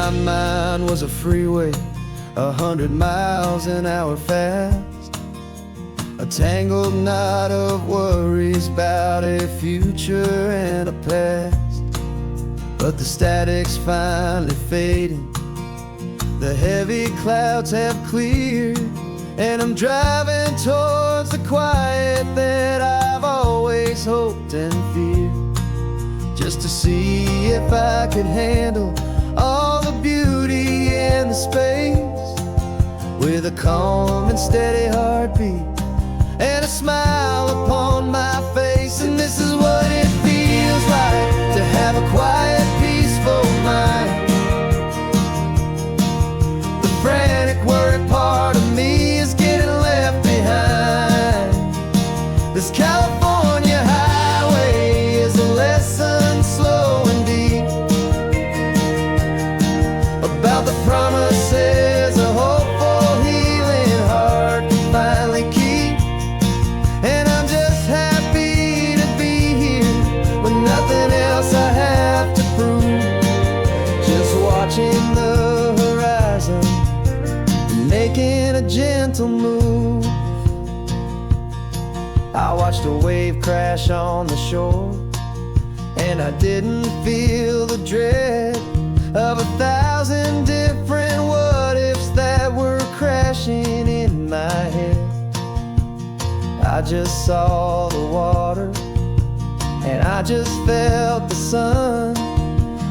my mind was a freeway, 100 miles an hour fast. A tangled knot of worries about a future and a past. But the static's finally fading, the heavy clouds have cleared, and I'm driving towards the quiet that I've always hoped and feared. Just to see if I could handle all the beauty and the space, with a calm and steady heartbeat and a smile upon my face. And this is what it feels like to have a quiet, peaceful mind. The frantic, worried part of me is getting left behind. This California highway is a lesson slow and deep about the promises a hopeful, healing heart can finally keep. And I'm just happy to be here with nothing else I have to prove. Just watching the horizon, making a gentle move. I watched a wave crash on the shore, and I didn't feel the dread of 1,000 different what-ifs that were crashing in my head. I just saw the water, and I just felt the sun.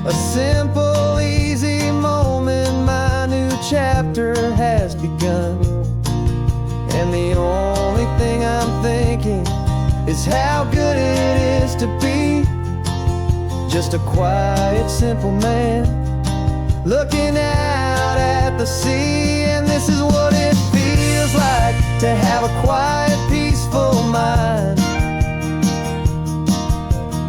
A simple, easy moment, my new chapter has begun. And the only thing I'm thinking is how good it is to be just a quiet, simple man looking out at the sea. And this is what it feels like to have a quiet, peaceful mind.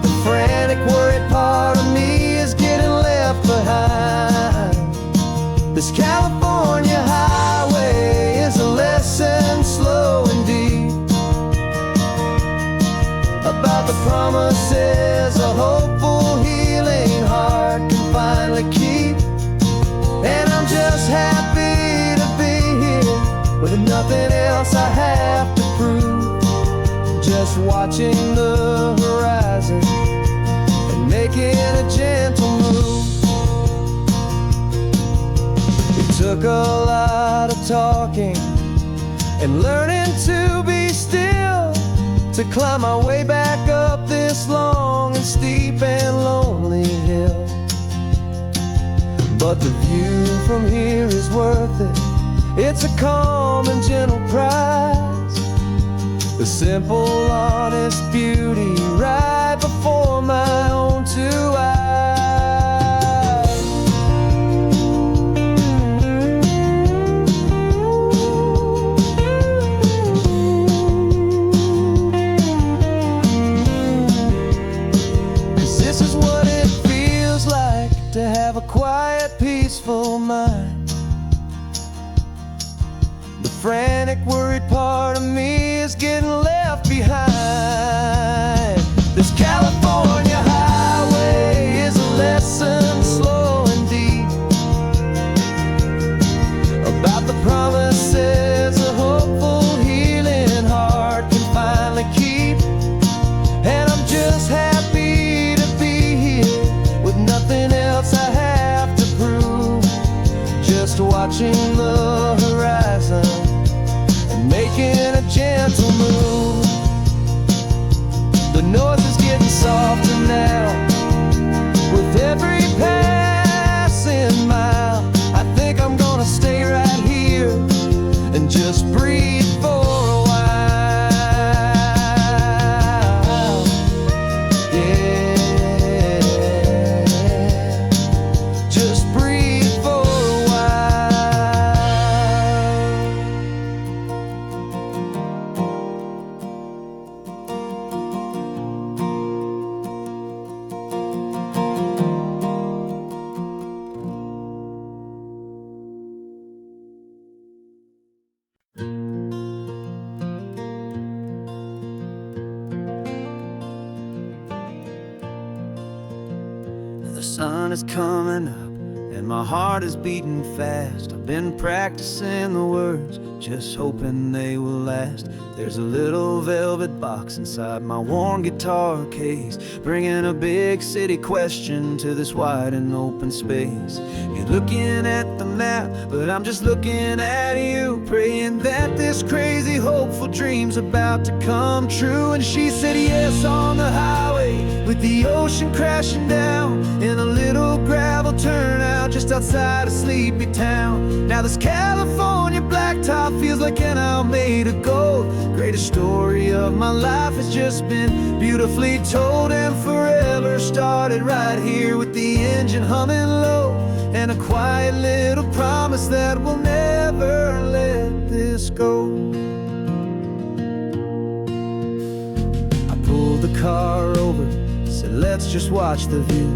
The frantic, worried part of me is getting left behind. This California highway is a lesson slow and deep about the promises a hopeful, healing heart can finally keep. And I'm just happy to be here with nothing else I have to prove. Just watching the horizon and making a gentle move. It took a lot of talking and learning to be still to climb my way back up this long and steep and lonely hill. But the view from here is worth it. It's a calm and gentle prize, the simple, honest beauty right before my own two eyes. This is what it feels like to have a quiet, peaceful mind. The frantic, worried part of me is getting left behind. This California highway is a lesson slow and deep about the promises a hopeful, healing heart can finally keep. And I'm just happy to be here with nothing else I have to prove. Just watching the horizon and making a gentle move. The noise is getting softer now with every passing mile. I think I'm gonna stay right here and just breathe for a while. Yeah, just breathe for a while. The sun is coming up and my heart is beating fast. I've been practicing the words, just hoping they will last. There's a little velvet box inside my worn guitar case, bringing a big city question to this wide and open space. You're looking at the map, but I'm just looking at you, praying that this crazy hopeful dream's about to come true. And she said yes on the highway, with the ocean crashing down in a little gravel turnout just outside of Sleepy Town. Now this California blacktop feels like an owl made of gold. Greatest story of my life has just been beautifully told, and forever started right here with the engine humming low, and a quiet little promise that we'll never let this go. I pulled the car over, said let's just watch the view.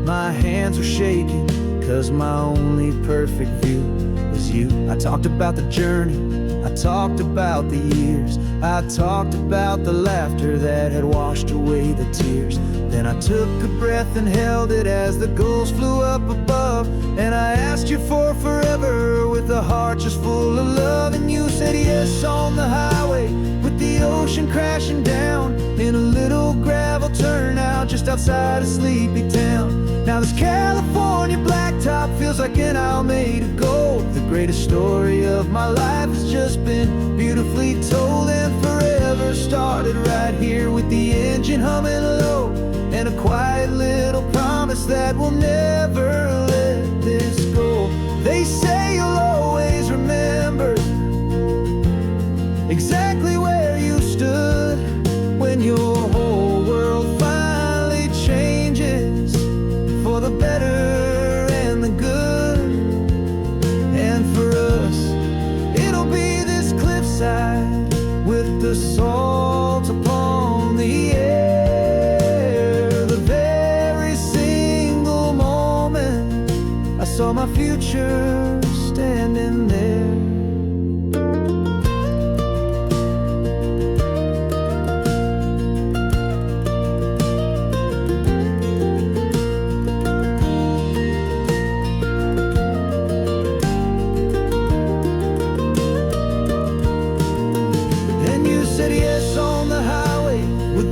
My hands were shaking, cause my only perfect view was you. I talked about the journey, I talked about the years, I talked about the laughter that had washed away the tears. Then I took a breath and held it as the gulls flew up above, and I asked you for forever with a heart just full of love. And you said yes on the highway, with the ocean crashing down in a little gravel turnout just outside of Sleepy Town. Now this California blacktop feels like an owl made of gold. The greatest story of my life has just been beautifully told, and forever started right here with the engine humming low, and a quiet little promise that we'll never let this go. They say you'll always remember exactly where you stood when your whole world finally changes for the better and the good. And for us, it'll be this cliffside with the salt upon the air. The very single moment I saw my future standing there.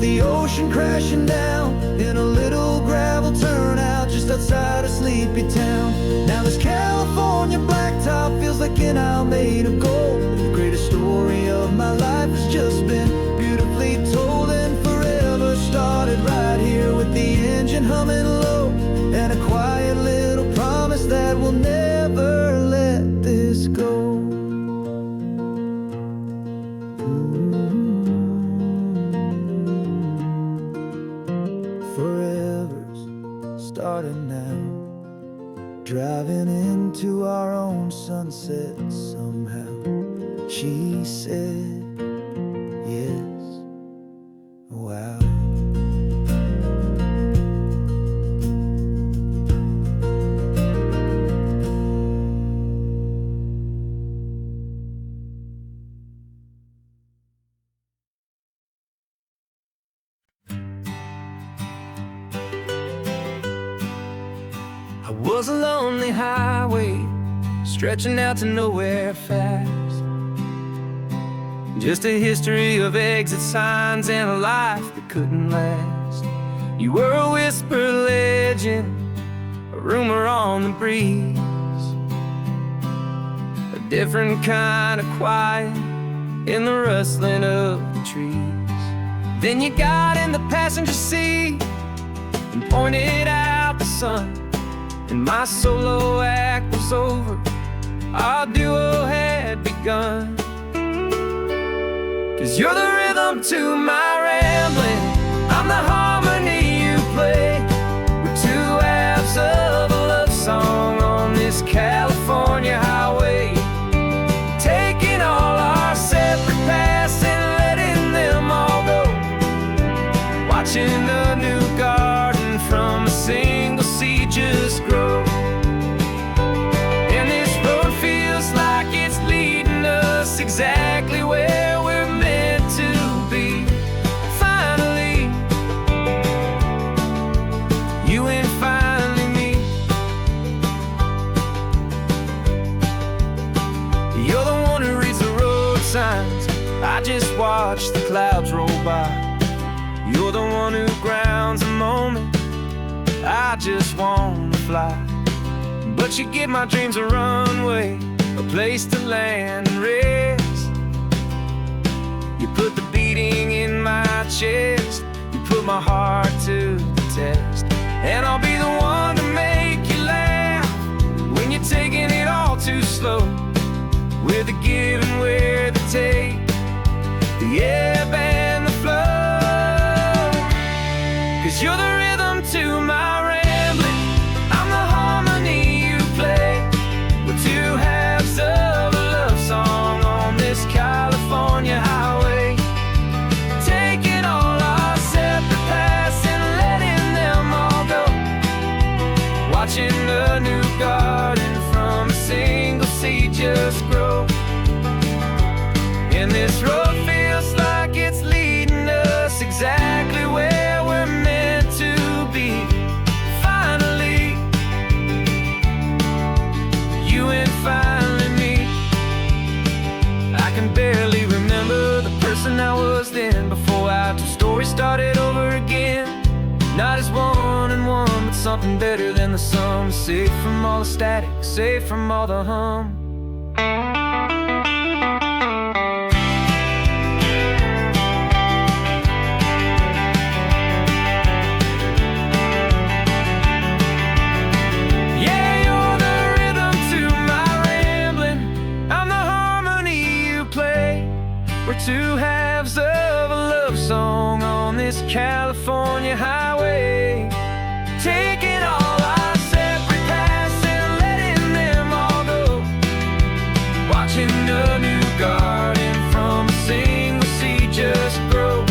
The ocean crashing down in a little gravel turnout just outside of Sleepy Town. Now this California blacktop feels like an owl made of gold. The greatest story of my life has just been beautifully told, and forever started right here with the engine humming low, and a quiet little promise that we'll never let this go. Forever's started now, driving into our own sunset somehow. She said yes, wow. It was a lonely highway, stretching out to nowhere fast. Just a history of exit signs and a life that couldn't last. You were a whisper legend, a rumor on the breeze, a different kind of quiet in the rustling of the trees. Then you got in the passenger seat and pointed out the sun, and my solo act was over, our duo had begun. 'Cause you're the rhythm to my rambling, I'm the harmony you play. We're two halves of a love song on this California highway, taking all our separate paths and letting them all go, watching a new garden from a single seed just grow. And this road feels like it's leading us exactly where we're meant to be. I just watch the clouds roll by. You're the one who grounds a moment. I just wanna fly, but you give my dreams a runway, a place to land and rest. You put the beating in my chest, you put my heart to the test. And I'll be the one to make you laugh when you're taking it all too slow. We're the give and we're the take, the ebb and the flow. 'Cause you're the rhythm to my rambling, I'm the harmony you play. We're two halves of a love song on this California highway, taking all our separate paths and letting them all go. Watching a new garden from a single seed just grow. And this road feels like it's leading us exactly where we're meant to be. Finally, you and finally me. I can barely remember the person I was then, before our two stories started over again. Not as one and one, but something better than the sum. Safe from all the static, safe from all the hum. We're two halves of a love song on this California highway, taking all our separate paths and letting them all go. Watching a new garden from a single seed just grow.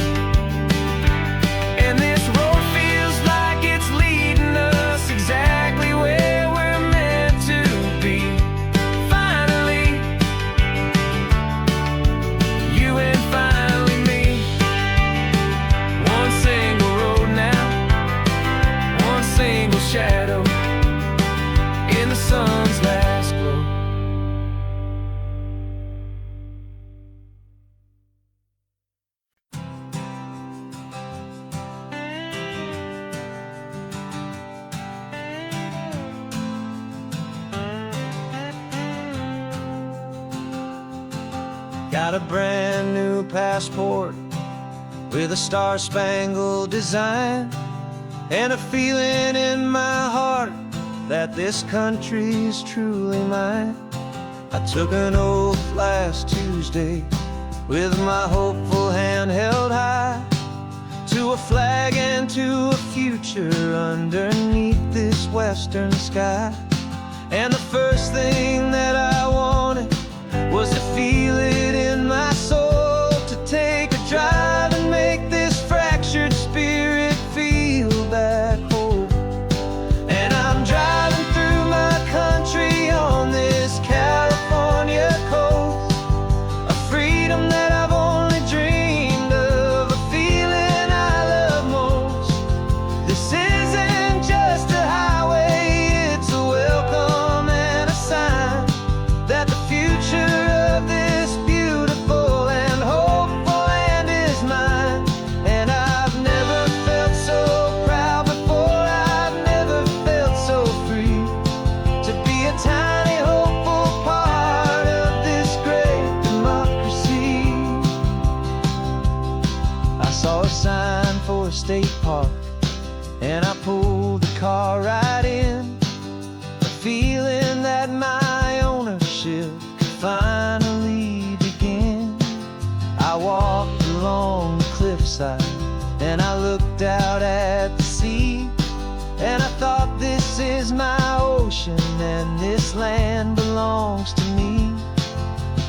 And this road feels like it's leading us exactly where we're meant to be. Finally, you and finally me. One single road now, one single shadow in the sun's last glow. Got a brand new passport with a star-spangled design, and a feeling in my heart that this country's truly mine. I took an oath last Tuesday with my hopeful hand held high, to a flag and to a future underneath this western sky. And the first thing that I wanted was to feel it in my soul, to take a drive and make this fractured spirit feel back home. And I'm driving through my country on this California coast, a freedom that I've only dreamed of, a feeling I love most. This isn't just a highway, it's a welcome and a sign that the future of this beautiful and hopeful land is mine. And I've never felt so proud before, I've never felt so free, to be a tiny hopeful part of this great democracy. I saw a sign for a state park, and I pulled the car right in, a feeling that my ownership could finally begin. I walked along the cliffside and I looked out at the sea, and I thought, this is my ocean and this land belongs to me.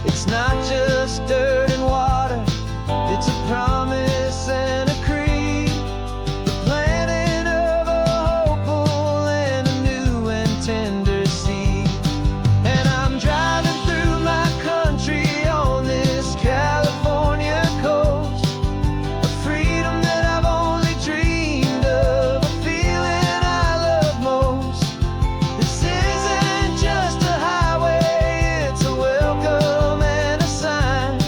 It's not just dirt and water, it's a promise and a creed, the planting of a hopeful and a new and tender seed. And I'm driving through my country on this California coast, a freedom that I've only dreamed of, a feeling I love most. This isn't just a highway, it's a welcome and a sign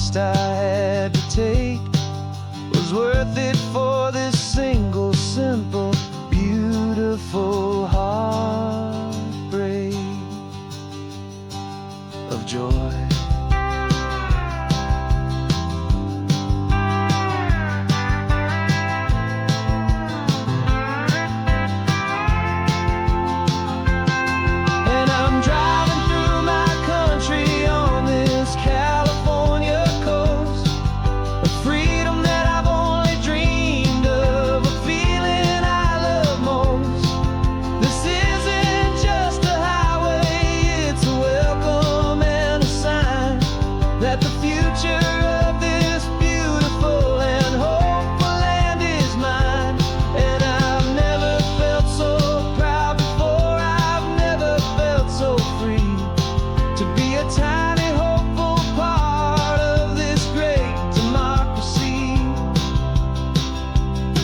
cost I had to take was worth it for this single, simple, beautiful heartbreak of joy.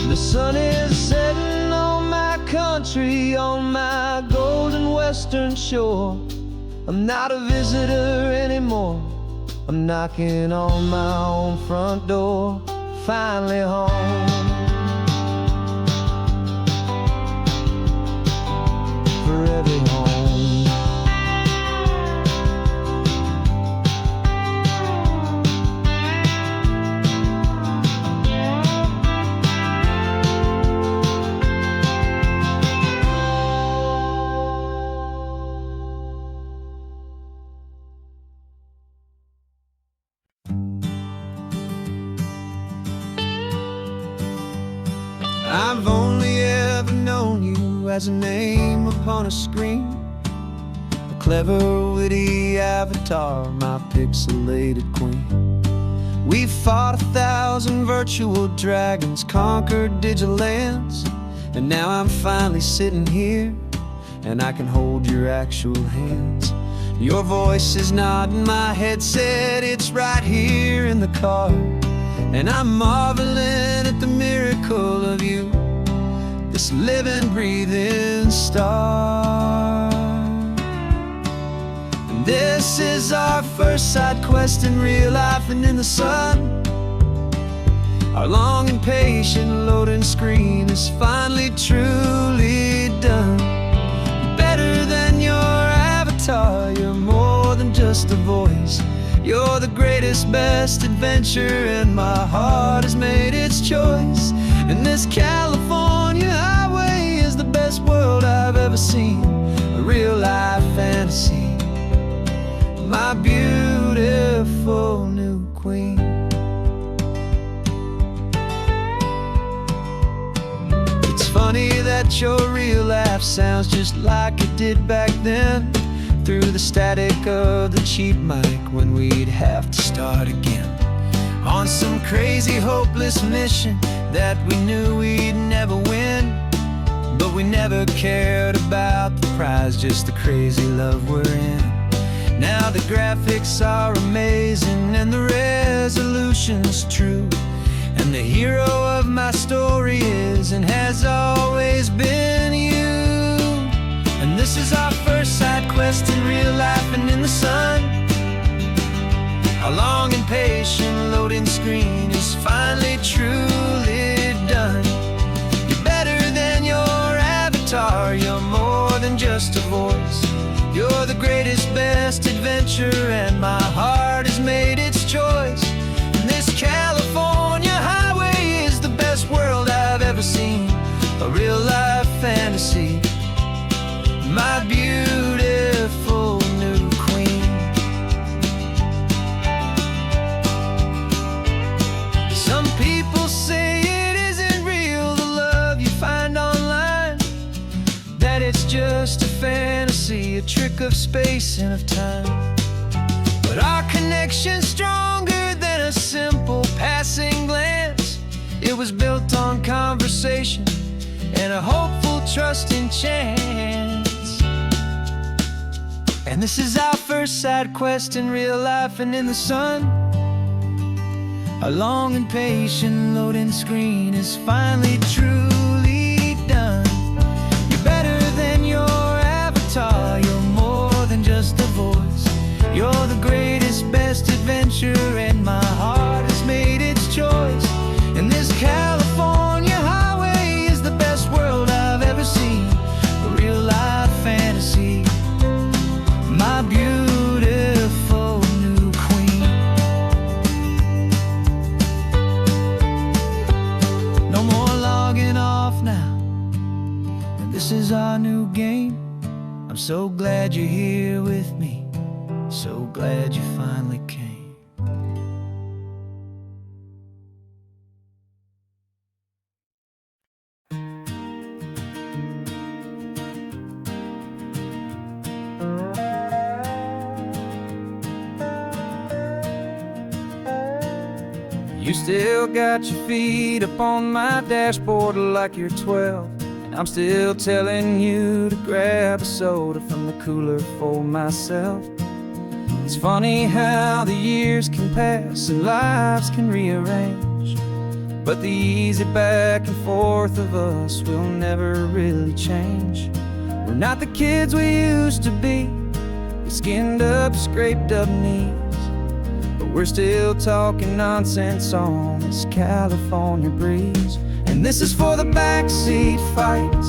The sun is setting on my country, on my golden western shore. I'm not a visitor anymore. I'm knocking on my own front door, finally home. Forever home. I've only ever known you as a name upon a screen, a clever, witty avatar, my pixelated queen. We've fought 1,000 virtual dragons, conquered digital lands, and now I'm finally sitting here, and I can hold your actual hands. Your voice is not in my headset, it's right here in the car, and I'm marveling at the miracle of you, this living, breathing star. And this is our first side quest in real life and in the sun. Our long and patient loading screen is finally truly done. Better than your avatar, you're more than just a voice. You're the greatest, best adventure, and my heart has made its choice. And this California highway is the best world I've ever seen, a real-life fantasy, my beautiful new queen. It's funny that your real life sounds just like it did back then, through the static of the cheap mic when we'd have to start again, on some crazy, hopeless mission that we knew we'd never win. But we never cared about the prize, just the crazy love we're in. Now the graphics are amazing and the resolution's true, and the hero of my story is and has always been you. And this is our first side quest in real life and in the sun. Our long and patient loading screen is finally truly done. You're better than your avatar, you're more than just a voice. You're the greatest, best adventure, and my heart has made its choice. And this California highway is the best world I've ever seen, a real-life fantasy, my beautiful new queen. Some people say it isn't real, the love you find online, that it's just a fantasy, a trick of space and of time. But our connection's stronger than a simple passing glance. It was built on conversation and a hopeful, trusting chance. And this is our first side quest in real life and in the sun. Our long and patient loading screen is finally truly done. You're better than your avatar, you're more than just a voice. You're the greatest, best adventure, and my heart this is our new game. I'm so glad you're here with me, so glad you finally came. You still got your feet up on my dashboard like you're 12, and I'm still telling you to grab a soda from the cooler for myself. It's funny how the years can pass and lives can rearrange, but the easy back and forth of us will never really change. We're not the kids we used to be, with skinned up, scraped up knees, but we're still talking nonsense on this California breeze. And this is for the backseat fights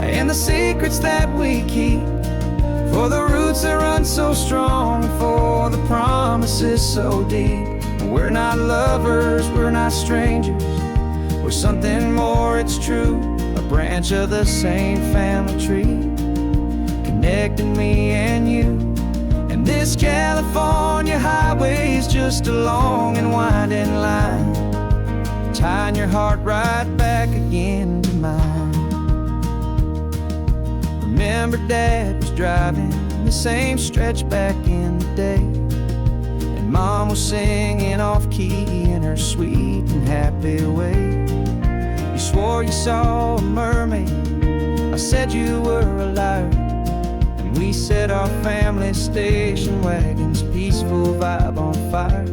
and the secrets that we keep, for the roots that run so strong, for the promises so deep. We're not lovers, we're not strangers, we're something more, it's true. A branch of the same family tree, connecting me and you. And this California highway is just a long and winding line, tying your heart right back again to mine. Remember Dad was driving the same stretch back in the day, and Mom was singing off-key in her sweet and happy way. You swore you saw a mermaid, I said you were a liar, and we set our family station wagon's peaceful vibe on fire.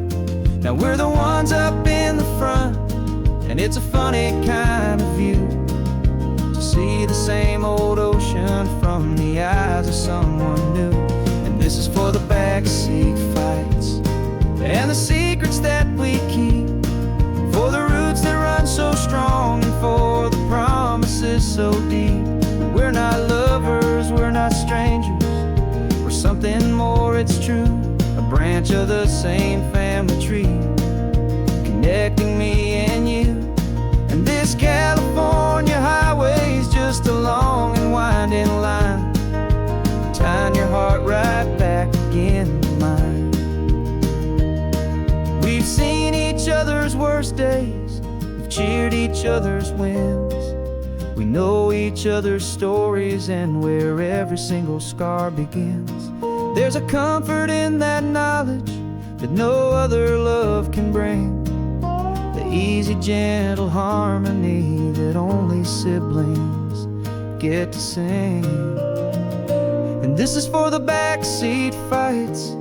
Now we're the ones up in the front, and it's a funny kind of view to see the same old ocean from the eyes of someone new. And this is for the backseat fights and the secrets that we keep, for the roots that run so strong, and for the promises so deep. We're not lovers, we're not strangers, we're something more, it's true. A branch of the same family tree, connecting me and you. And this California highway is just a long and winding line, tying your heart right back again to mine. We've seen each other's worst days, we've cheered each other's wins, we know each other's stories and where every single scar begins. There's a comfort in that knowledge that no other love can bring, the easy, gentle harmony that only siblings get to sing. And this is for the backseat fights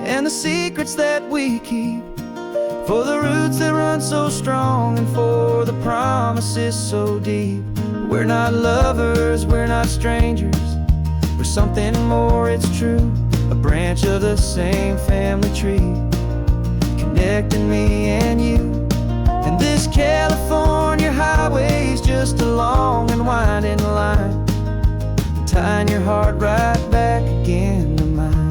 and the secrets that we keep, for the roots that run so strong, and for the promises so deep. We're not lovers, we're not strangers, we're something more, it's true. A branch of the same family tree, connecting me and you. And this California highway is just a long and winding line, tying your heart right back again to mine.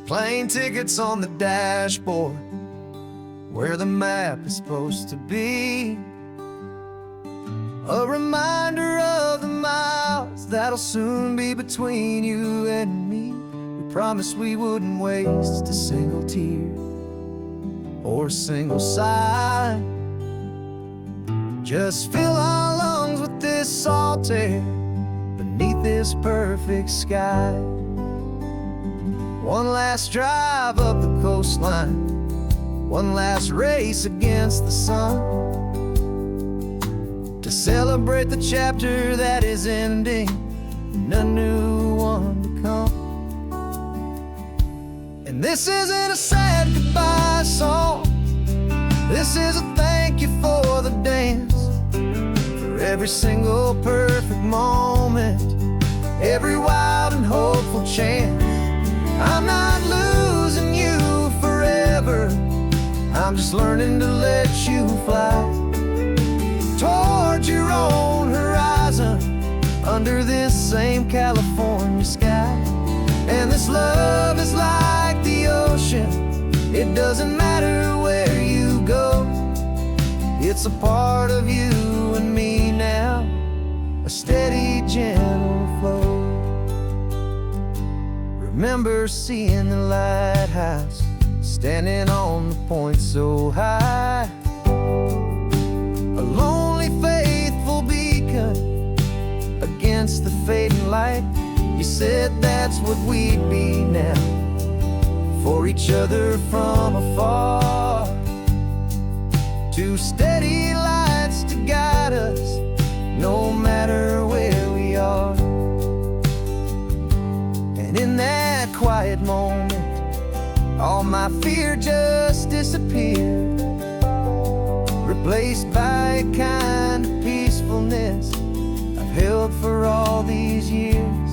Plane tickets on the dashboard, where the map is supposed to be, a reminder of the miles that'll soon be between you and me. We promised we wouldn't waste a single tear or a single sigh, just fill our lungs with this salt air beneath this perfect sky. One last drive up the coastline, one last race against the sun, to celebrate the chapter that is ending and a new one to come. And this isn't a sad goodbye song, this is a thank you for the dance, for every single perfect moment, every wild and hopeful chance. I'm not losing you forever, I'm just learning to let you fly toward your own horizon, under this same California sky. And this love is like the ocean, it doesn't matter where you go. It's a part of you and me now, a steady, gentle flow. Remember seeing the lighthouse, standing on the point so high, a lonely, faithful beacon against the fading light. You said that's what we'd be now, for each other from afar. Two steady lights to guide us, no matter where we are. And in that quiet moment, all my fear just disappeared, replaced by a kind of peacefulness I've held for all these years.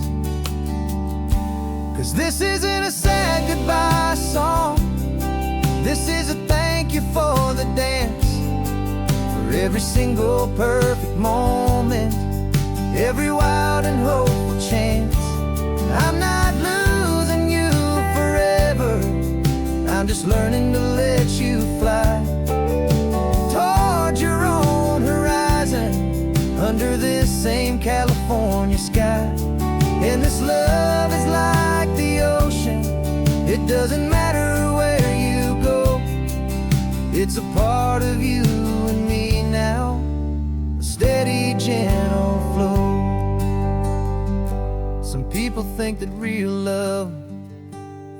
'Cause this isn't a sad goodbye song, this is a thank you for the dance, for every single perfect moment, every wild and hopeful chance. I'm not losing you forever, I'm just learning to let you fly toward your own horizon, under this same California sky. And this love is like the ocean, it doesn't matter where you go. It's a part of you and me now, a steady, gentle flow. Some people think that real love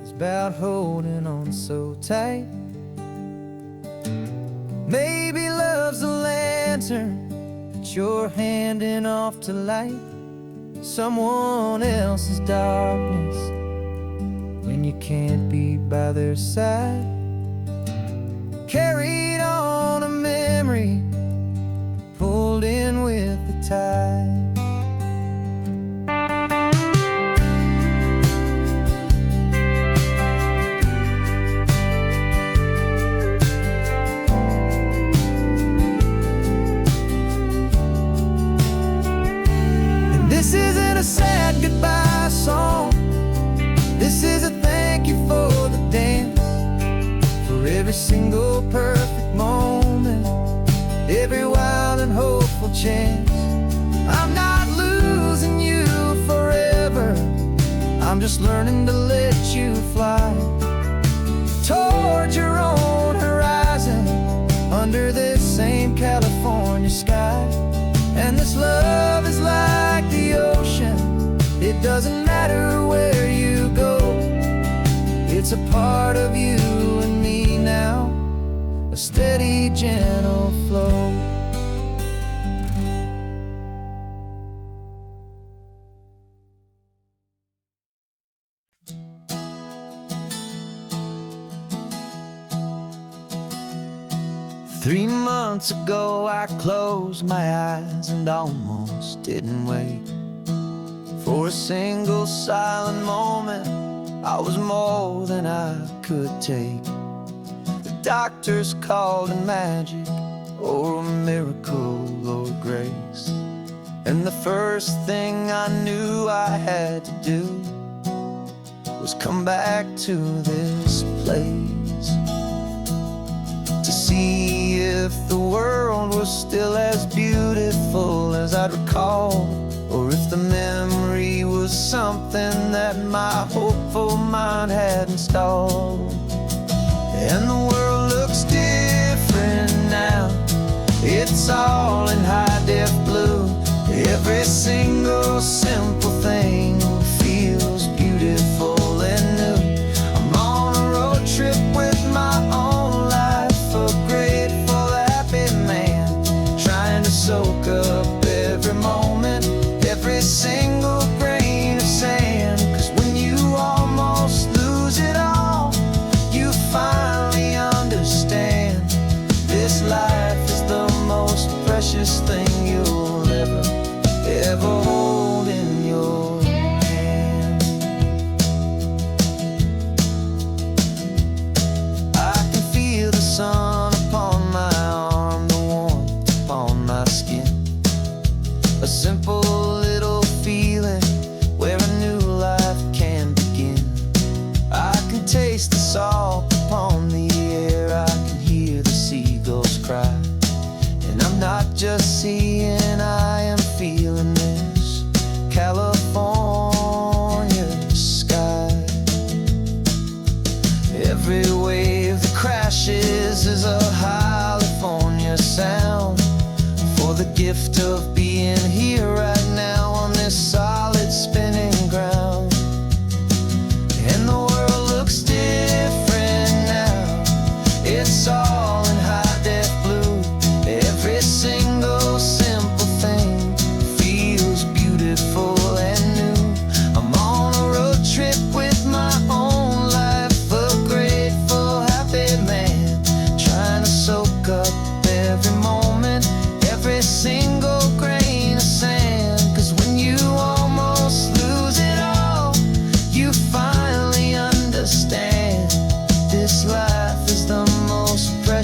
is about holding on so tight. Maybe love's a lantern that you're handing off to light someone else's darkness when you can't be by their side. Carried on a memory, pulled in with the tide. This isn't a sad goodbye song, this is a thank you for the dance, for every single perfect moment, every wild and hopeful chance. I'm not losing you forever, I'm just learning to let you fly toward your own horizon, under this same California sky. And this love is like the ocean, it doesn't matter where you go. It's a part of you and me now, a steady, gentle flow. Three months ago I closed my eyes and almost didn't wake. For a single silent moment, I was more than I could take. The doctors called it magic, or a miracle, or grace. And the first thing I knew I had to do was come back to this place, to see if the world was still as beautiful as I'd recall, or if the memory was something that my hopeful mind had installed. And the world looks different now, it's all in high-def blue. Every single simple thing feels beautiful and new. I'm on a road trip with my own life, a grateful, happy man, trying to soak up every moment, every single grain of sand. 'Cause when you almost lose it all, you finally understand this life is the most precious thing you'll ever hold in your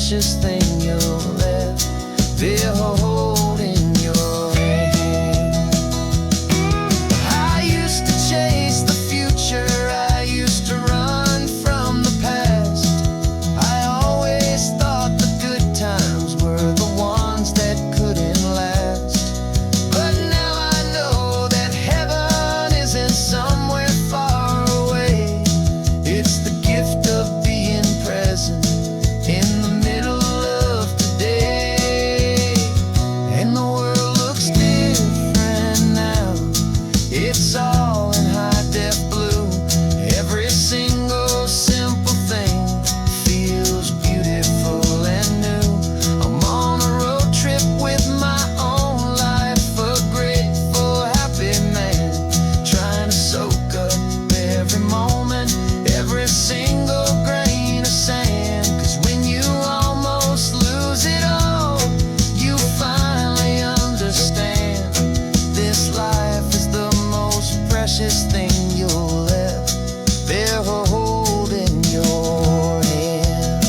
precious thing you'll ever hold in your hand. I used to chase the future, I used to run from the past. I always thought the good times were the ones that couldn't last. But now I know that heaven isn't somewhere far away. It's the gift of being present in the middle of today. And the world looks different now. It's all in high-def blue. Every single simple thing feels beautiful and new. I'm on a road trip with my own life, a grateful, happy man, trying to soak up every moment, every single grain of sand. 'Cause when you almost lose it all, you finally understand this life is the most precious thing you'll ever hold in your hand.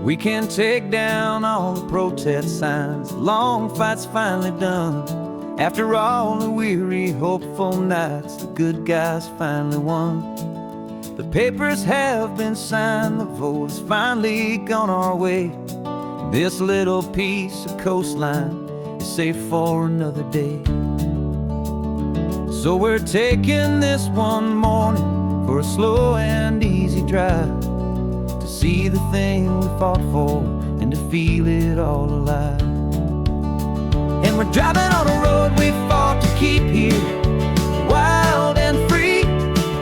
We can take down all the protest signs. Long fight's finally done. After all the weary, hopeful nights, the good guys finally won. The papers have been signed, the vote has finally gone our way. This little piece of coastline is safe for another day. So we're taking this one morning for a slow and easy drive, to see the thing we fought for and to feel it all alive. And we're driving on a road we fought to keep here, wild and free,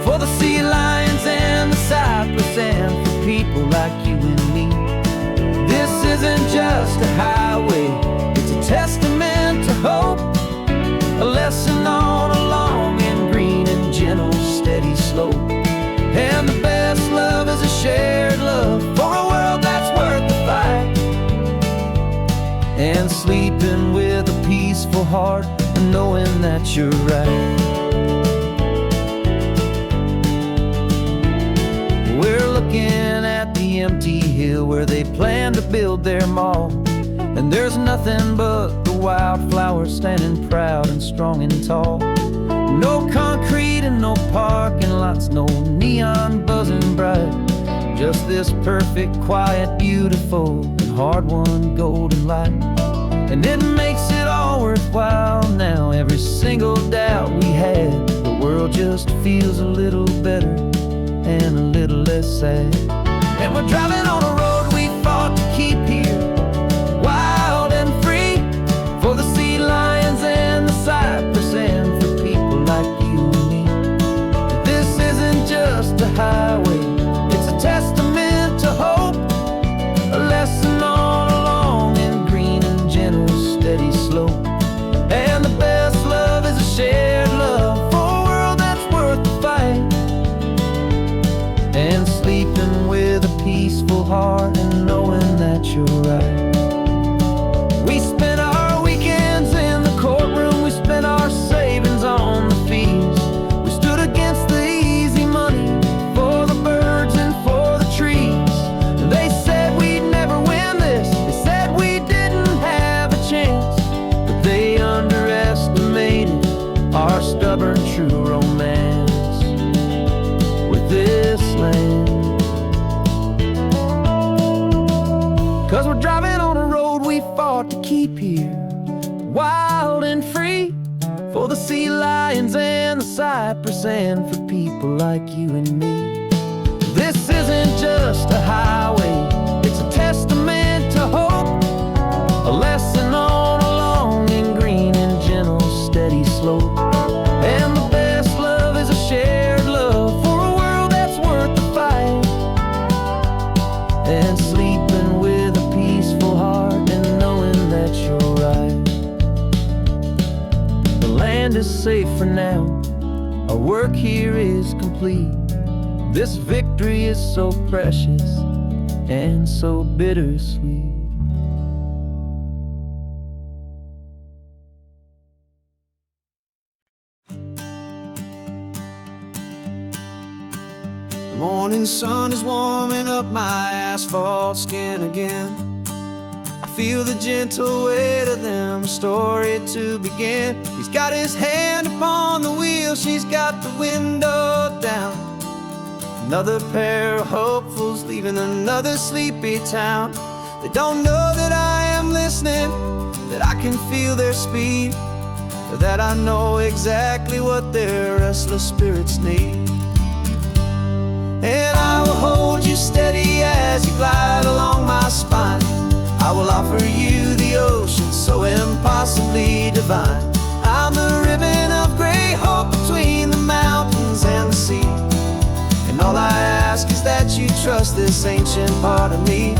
for the sea lions and the cypress and for people like you and me. This isn't just a highway, it's a testament to hope, a lesson on a long and green and gentle steady slope. And the best love is a shared love for a world that's worth the fight, and sleeping with a peaceful heart and knowing that you're right. We're looking at the empty hill where they plan to build their mall, and there's nothing but the wildflowers standing proud and strong and tall. No concrete and no parking lots, no neon buzzing bright, just this perfect, quiet, beautiful, and hard-won golden light. And it makes it all worthwhile now. Every single doubt we had, the world just feels a little better and a little less sad. And we're driving on a road we fought to keep here, wild and free, for the sea lions and the cypress and for people like you and me. This isn't just a highway, it's a testament to hope, a lesson on a long and green and gentle steady slope. And the best love is a shared love for a world that's worth the fight, and sleeping with a peaceful heart and knowing that you're right. We spent our weekends in the courtroom, we spent our savings on the fees. We stood against the easy money for the birds and for the trees. And they said we'd never win this, they said we didn't have a chance, but they underestimated our stubborn true romance with this land. 'Cause we're driving on a road we fought to keep here, wild and free, for the sea lions and the cypress and for people like you and me. This isn't just a highway, it's a testament to hope, a lesson on a long and green and gentle steady slope. And the best love is a shared love for a world that's worth the fight, and sleeping with a peaceful heart and knowing that you're right. The land is safe for now, our work here is complete. This victory is so precious and so bittersweet. The morning sun is warming up my asphalt skin again. I feel the gentle weight of them, story to begin. He's got his hand upon the wheel, she's got the window down. Another pair of hopefuls leaving another sleepy town. They don't know that I am listening, that I can feel their speed, or that I know exactly what their restless spirits need. And I will hold you steady as you glide along my spine. I will offer you the ocean so impossibly divine. I'm the ribbon of gray hope between the mountains and the sea. And all I ask is that you trust this ancient part of me.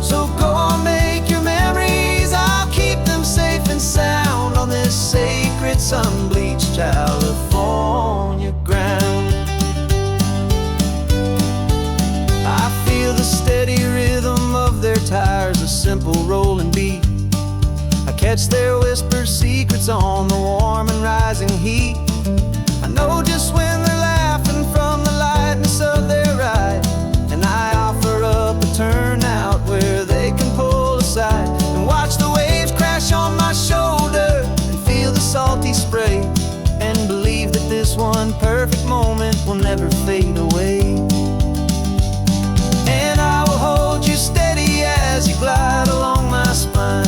So go on, make your memories, I'll keep them safe and sound on this sacred sun-bleached California ground. I feel the steady rhythm of their tires, a simple rolling beat. I catch their whispered secrets on the warm and rising heat. I know just when they're laughing from the lightness of their ride, and I offer up a turnout where they can pull aside and watch the waves crash on my shoulder and feel the salty spray, and believe that this one perfect moment will never fade away. And I will hold you steady as you glide along my spine.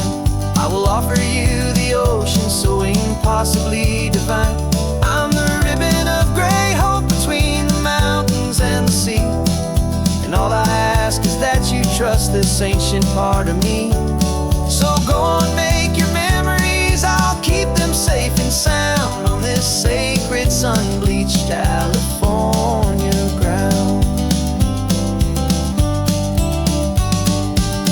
I will offer you the ocean so impossibly divine. I'm the ribbon of gray hope between the mountains and the sea. And all I ask is that you trust this ancient part of me. So go on, make your memories, I'll keep them safe and sound on this sacred sun-bleached California ground.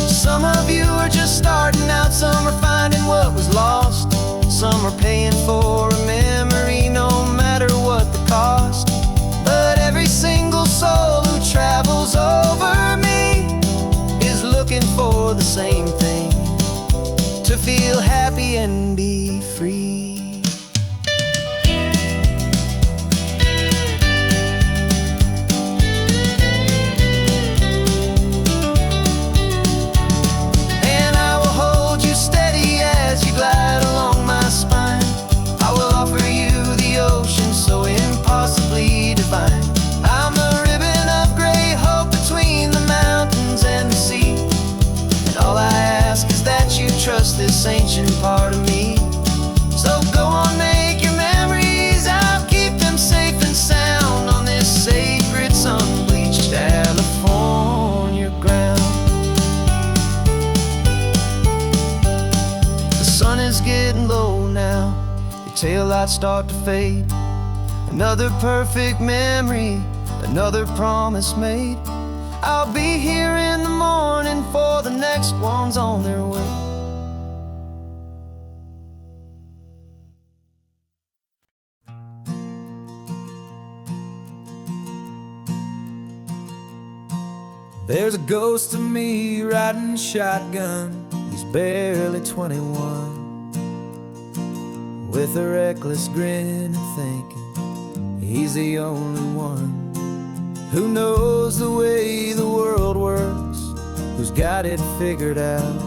Some of you are just starting out, some are finding what was lost, some are paying for a memory no matter what the cost. But every single soul who travels over me is looking for the same thing, to feel happy and be free. Trust this ancient part of me. So go on, make your memories, I'll keep them safe and sound on this sacred sun-bleached California ground. The sun is getting low now, your taillights start to fade. Another perfect memory, another promise made. I'll be here in the morning for the next ones on their way. There's a ghost of me riding shotgun. He's barely 21, with a reckless grin and thinking he's the only one who knows the way the world works, who's got it figured out.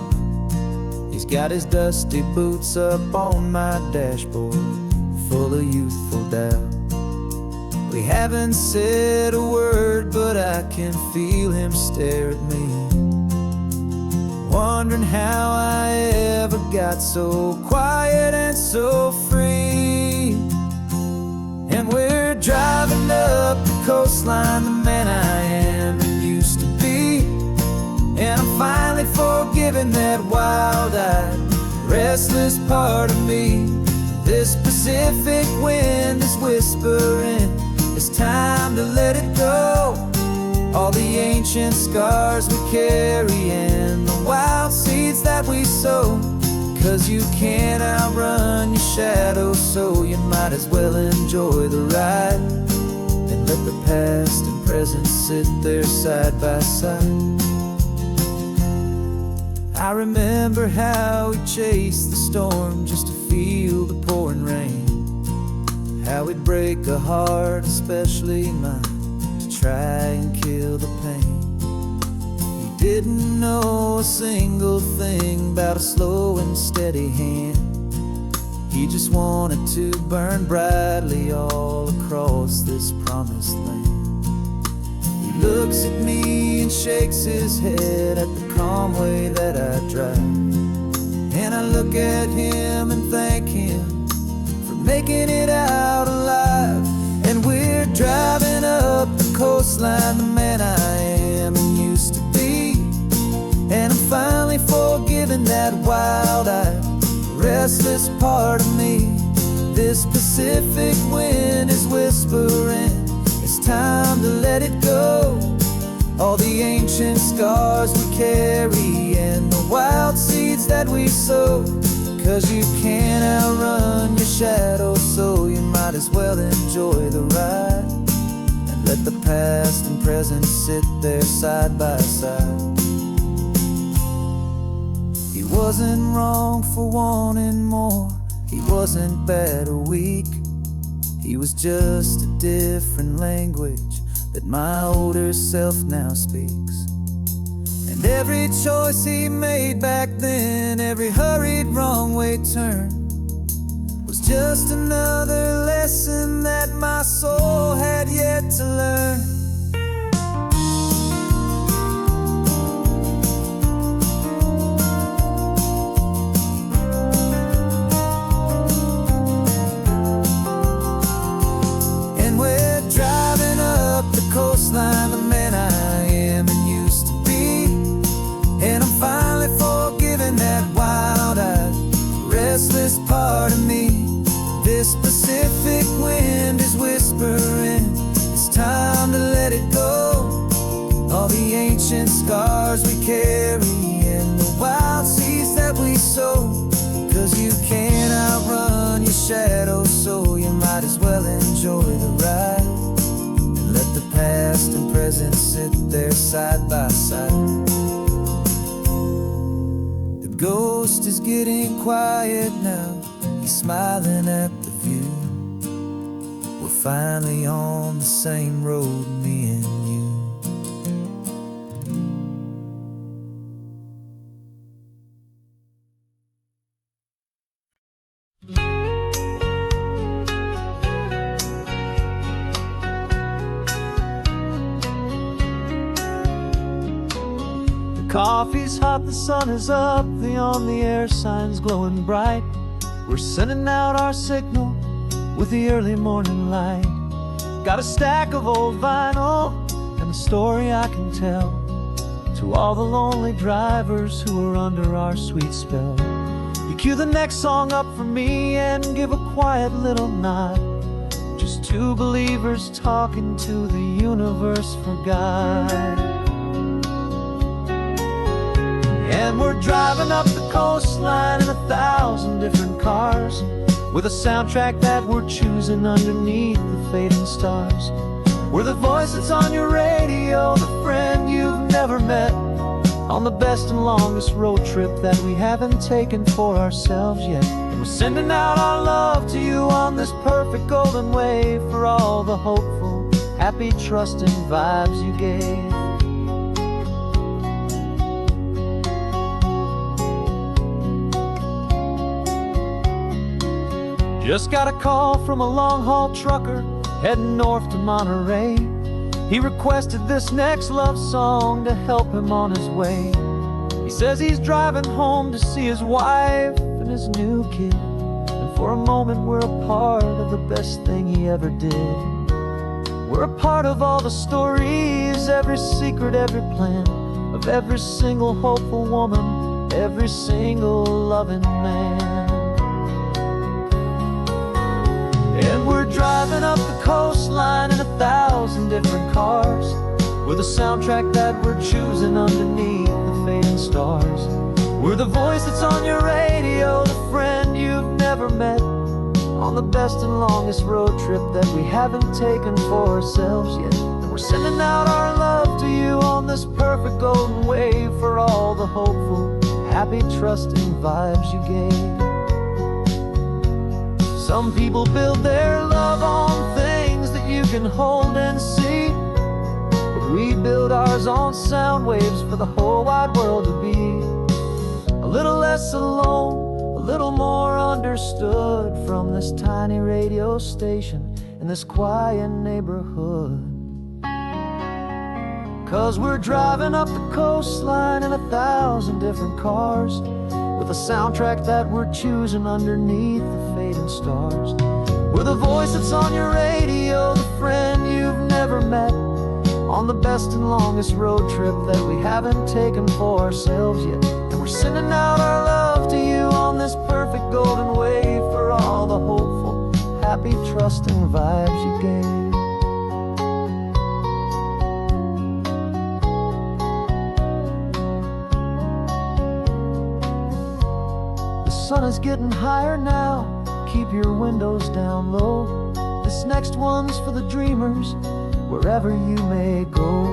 He's got his dusty boots up on my dashboard, full of youthful doubt. We haven't said a word, but I can feel him stare at me, wondering how I ever got so quiet and so free. And we're driving up the coastline, the man I am and used to be. And I'm finally forgiving that wild-eyed, restless part of me. This Pacific wind is whispering, it's time to let it go. All the ancient scars we carry and the wild seeds that we sow. 'Cause you can't outrun your shadow, so you might as well enjoy the ride. And let the past and present sit there side by side. I remember how we chased the storm just to feel the pouring rain. How we'd break a heart, especially mine, to try and kill the pain. He didn't know a single thing about a slow and steady hand. He just wanted to burn brightly all across this promised land. He looks at me and shakes his head at the calm way that I drive. And I look at him and thank him for making it out alive. And we're driving up the coastline, the man I am and used to be. And I'm finally forgiving that wild-eyed, restless part of me. This Pacific wind is whispering, it's time to let it go. All the ancient scars we carry and the wild seeds that we sow. 'Cause you can't outrun your shadow, so you might as well enjoy the ride. And let the past and present sit there side by side. He wasn't wrong for wanting more. He wasn't bad or weak. He was just a different language that my older self now speaks. And every choice he made back then, every hurried wrong way turn, was just another lesson that my soul had yet to learn. Coastline, the man I am and used to be. And I'm finally forgiving that wild-eyed, restless part of me. This Pacific wind is whispering, it's time to let it go. All the ancient scars we carry and the wild seeds that we sow. 'Cause you can't outrun your shadow, so you might as well enjoy the ride. Let the past and present sit there side by side. The ghost is getting quiet now. He's smiling at the view. We're finally on the same road, me and you. Coffee's hot, the sun is up, the on the air sign's glowing bright. We're sending out our signal with the early morning light. Got a stack of old vinyl and a story I can tell to all the lonely drivers who are under our sweet spell. You cue the next song up for me and give a quiet little nod. Just two believers talking to the universe for God. And we're driving up the coastline in 1,000 different cars, with a soundtrack that we're choosing underneath the fading stars. We're the voice that's on your radio, the friend you've never met, on the best and longest road trip that we haven't taken for ourselves yet. And we're sending out our love to you on this perfect golden wave, for all the hopeful, happy, trusting vibes you gave. Just got a call from a long-haul trucker heading north to Monterey. He requested this next love song to help him on his way. He says he's driving home to see his wife and his new kid, and for a moment we're a part of the best thing he ever did. We're a part of all the stories, every secret, every plan, of every single hopeful woman, every single loving man. And we're driving up the coastline in 1,000 different cars, with a soundtrack that we're choosing underneath the fading stars. We're the voice that's on your radio, the friend you've never met, on the best and longest road trip that we haven't taken for ourselves yet. And we're sending out our love to you on this perfect golden wave for all the hopeful, happy, trusting vibes you gave. Some people build their love on things that you can hold and see, but we build ours on sound waves for the whole wide world to be a little less alone, a little more understood from this tiny radio station in this quiet neighborhood. 'Cause we're driving up the coastline in 1,000 different cars, with a soundtrack that we're choosing underneath the fading stars. We're the voice that's on your radio, the friend you've never met, on the best and longest road trip that we haven't taken for ourselves yet. And we're sending out our love to you on this perfect golden wave for all the hopeful, happy, trusting vibes you gave. The sun is getting higher now, keep your windows down low. This next one's for the dreamers, wherever you may go.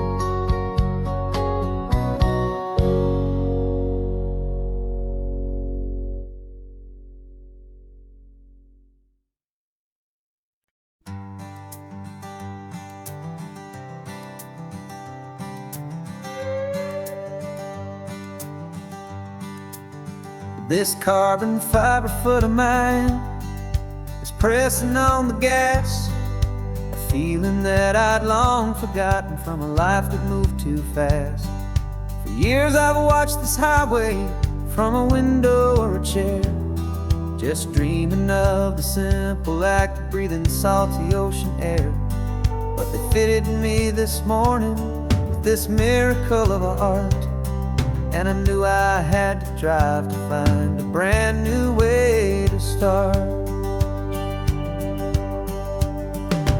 This carbon fiber foot of mine is pressing on the gas, a feeling that I'd long forgotten from a life that moved too fast. For years I've watched this highway from a window or a chair, just dreaming of the simple act of breathing salty ocean air. But they fitted me this morning with this miracle of art, and I knew I had to drive to find a brand new way to start.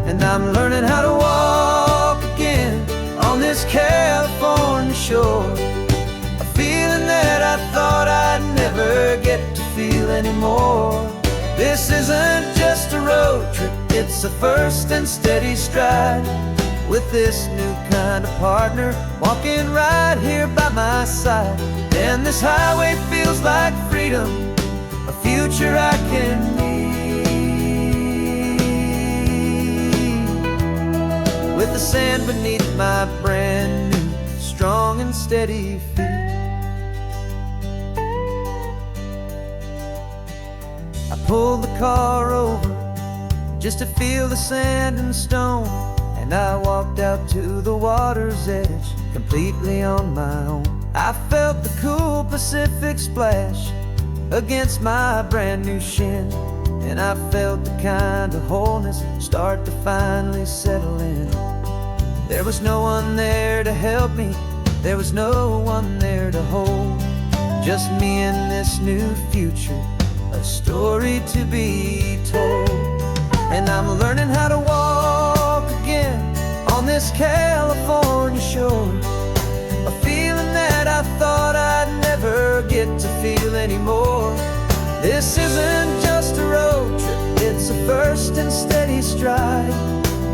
And I'm learning how to walk again on this California shore, a feeling that I thought I'd never get to feel anymore. This isn't just a road trip, it's a first and steady stride, with this new kind of partner walking right here by my side. And this highway feels like freedom, a future I can need, with the sand beneath my brand new strong and steady feet. I pulled the car over just to feel the sand and stone, and I walked out to the water's edge completely on my own. I felt the cool Pacific splash against my brand new shin, and I felt the kind of wholeness start to finally settle in. There was no one there to help me, there was no one there to hold, just me and this new future, a story to be told. And I'm learning how to walk again on this California shore, a feeling that I thought I'd never get to feel anymore. This isn't just a road trip, it's a first and steady stride,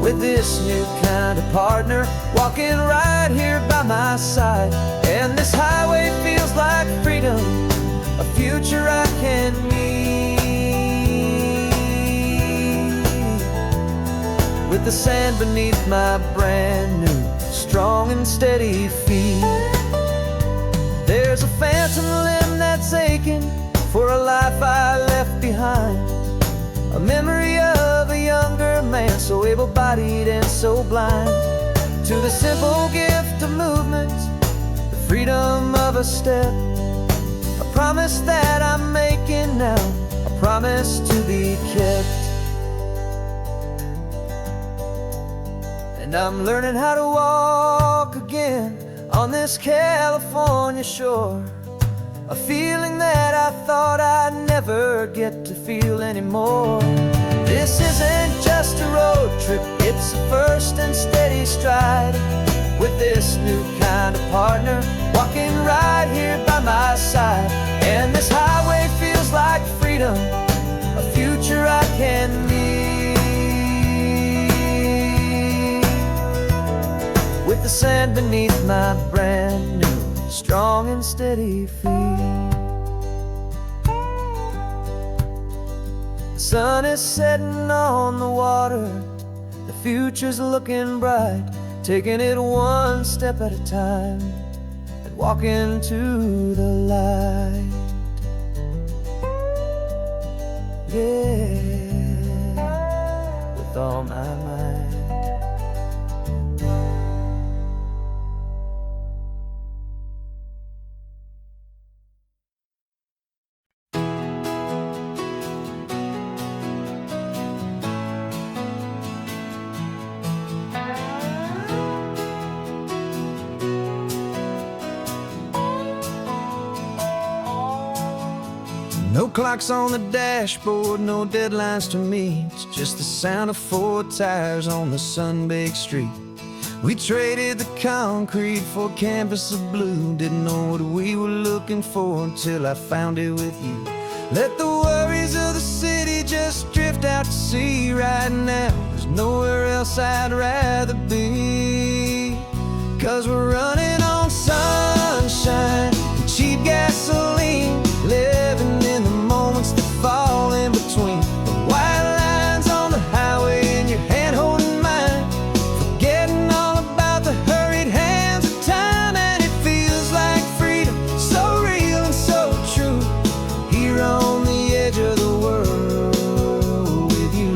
with this new kind of partner walking right here by my side. And this highway feels like freedom, a future I can need, with the sand beneath my brand new strong and steady feet. There's a phantom limb that's aching for a life I left behind, a memory of a younger man so able-bodied and so blind, to the simple gift of movement, the freedom of a step, a promise that I'm making now, a promise to be kept. And I'm learning how to walk again on this California shore, a feeling that I thought I'd never get to feel anymore. This isn't just a road trip, it's a first and steady stride, with this new kind of partner walking right here by my side. And this highway feels like freedom, a future I can the sand beneath my brand new, strong and steady feet. The sun is setting on the water, the future's looking bright, taking it one step at a time and walking to the light. Yeah, with all my might. No clocks on the dashboard, no deadlines to meet, just the sound of 4 tires on the sun-baked street. We traded the concrete for a canvas of blue, didn't know what we were looking for until I found it with you. Let the worries of the city just drift out to sea right now. There's nowhere else I'd rather be, 'cause we're running on sunshine and cheap gasoline, living in the moments that fall in between the white lines on the highway and your hand holding mine, forgetting all about the hurried hands of time. And it feels like freedom, so real and so true, here on the edge of the world with you.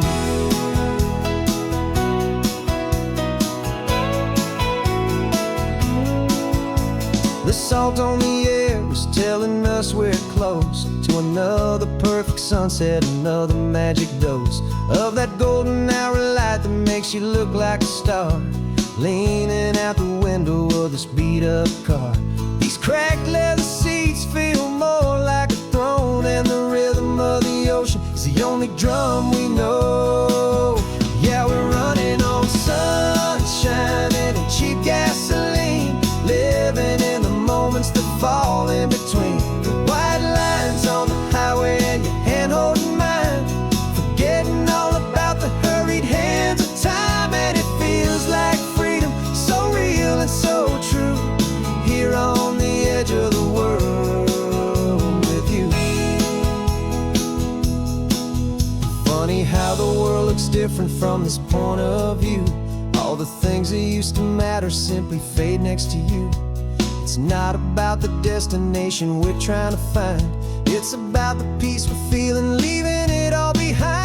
The salt on the air is telling us we're close to another perfect sunset, another magic dose of that golden hour light that makes you look like a star, leaning out the window of this beat-up car. These cracked leather seats feel more like a throne, and the rhythm of the ocean is the only drum we know. Yeah, we're running on sunshine and cheap gasoline, living in the moments that fall in between the white lines on the highway and your hand holding mine, forgetting all about the hurried hands of time. And it feels like freedom, so real and so true, here on the edge of the world with you. Funny how the world looks different from this point of view. All the things that used to matter simply fade next to you. It's not about the destination we're trying to find, it's about the peace we're feeling, leaving it all behind.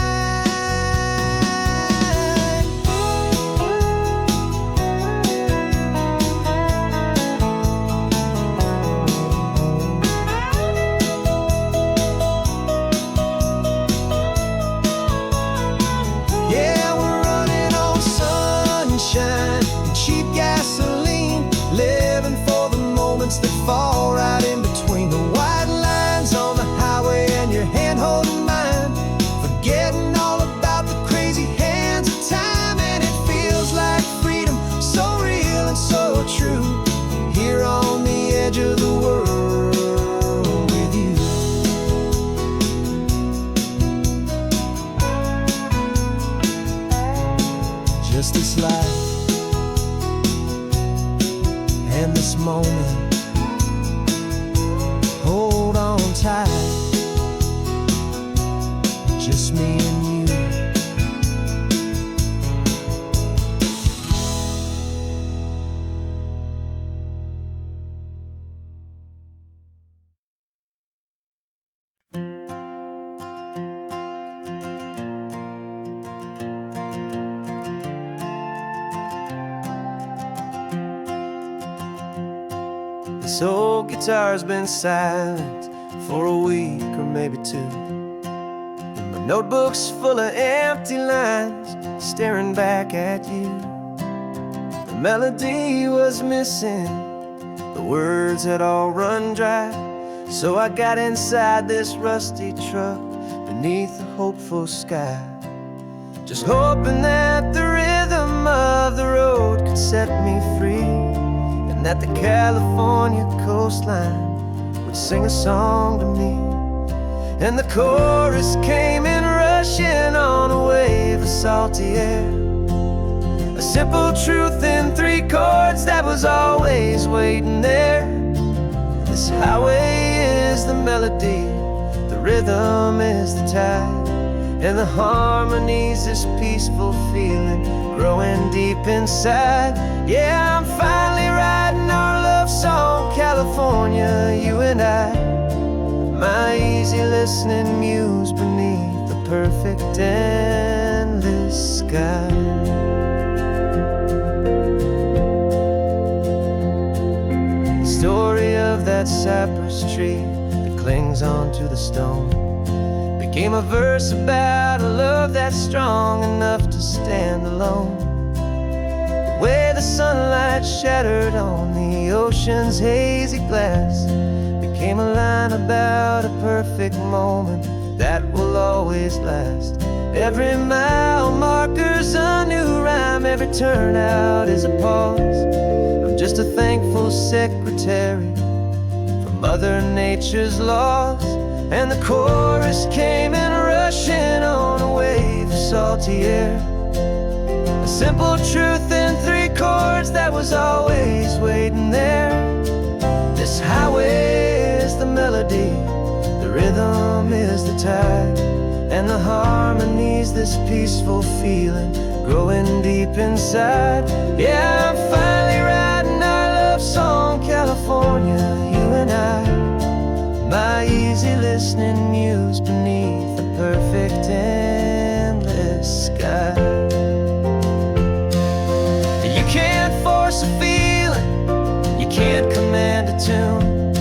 Yeah, we're running on sunshine and cheap gasoline, living for the moments that fall right in between the white lines on the highway and your hand holding mine, forgetting all about the crazy hands of time. And it feels like freedom, so real and so true, here on the edge of the world with you. Just this life and this moment, hold on tight, just me and you. This old guitar's been silent for a week or maybe 2, and my notebook's full of empty lines staring back at you. The melody was missing, the words had all run dry, so I got inside this rusty truck beneath a hopeful sky, just hoping that the rhythm of the road could set me free, and that the California coastline would sing a song to me. And the chorus came in rushing on a wave of salty air, a simple truth in three chords that was always waiting there. This highway is the melody, the rhythm is the tide, and the harmony's this peaceful feeling growing deep inside. Yeah, I'm finally writing our love song, California, you and I. My easy listening muse beneath the perfect endless sky. Story of that cypress tree that clings onto the stone became a verse about a love that's strong enough to stand alone. The way the sunlight shattered on the ocean's hazy glass became a line about a perfect moment that will always last. Every mile marker's a new rhyme, every turnout is a pause. I'm just a thankful secretary for Mother Nature's laws. And the chorus came in rushing on a wave of salty air. A simple truth in three chords that was always waiting there. This highway is the melody, the rhythm is the tide, and the harmony's this peaceful feeling growing deep inside. Yeah, I'm finally writing our love song, California, you and I. My easy listening muse beneath the perfect endless sky. You can't force a feeling, you can't command a tune.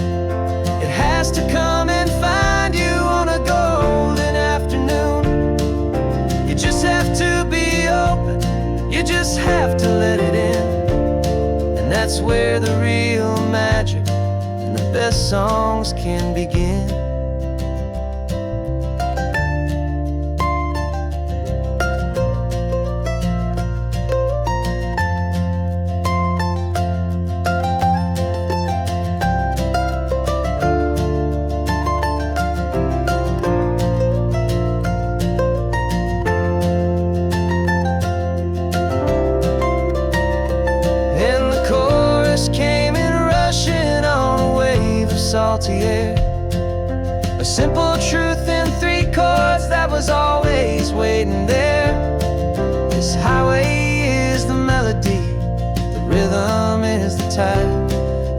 It has to come and find you on a golden afternoon. You just have to be open, you just have to let it in. And that's where the real magic, the best songs can begin. And the chorus came in rushing on a wave of salty air. A simple truth in three chords that was always waiting there. This highway is the melody, the rhythm is the tide,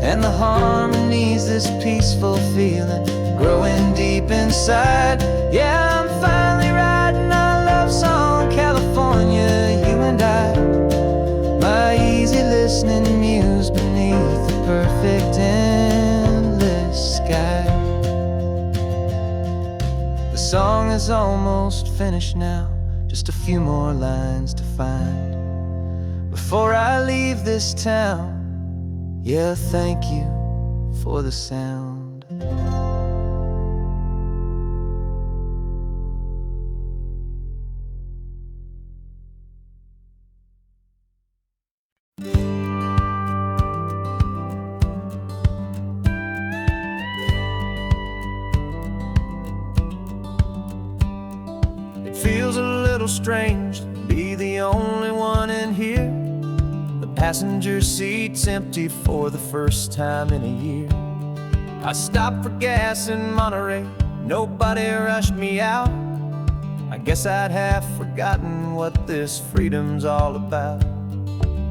and the harmony's this peaceful feeling growing deep inside. Yeah, I'm finally writing our love song, California, you and I. My easy listening muse beneath the perfect endless sky. The song is almost finished now, just a few more lines to find before I leave this town. Yeah, thank you for the sound. It feels a little strange to be the only one in here. The passenger seat's empty for the first time in a year. I stopped for gas in Monterey, nobody rushed me out. I guess I'd half forgotten what this freedom's all about.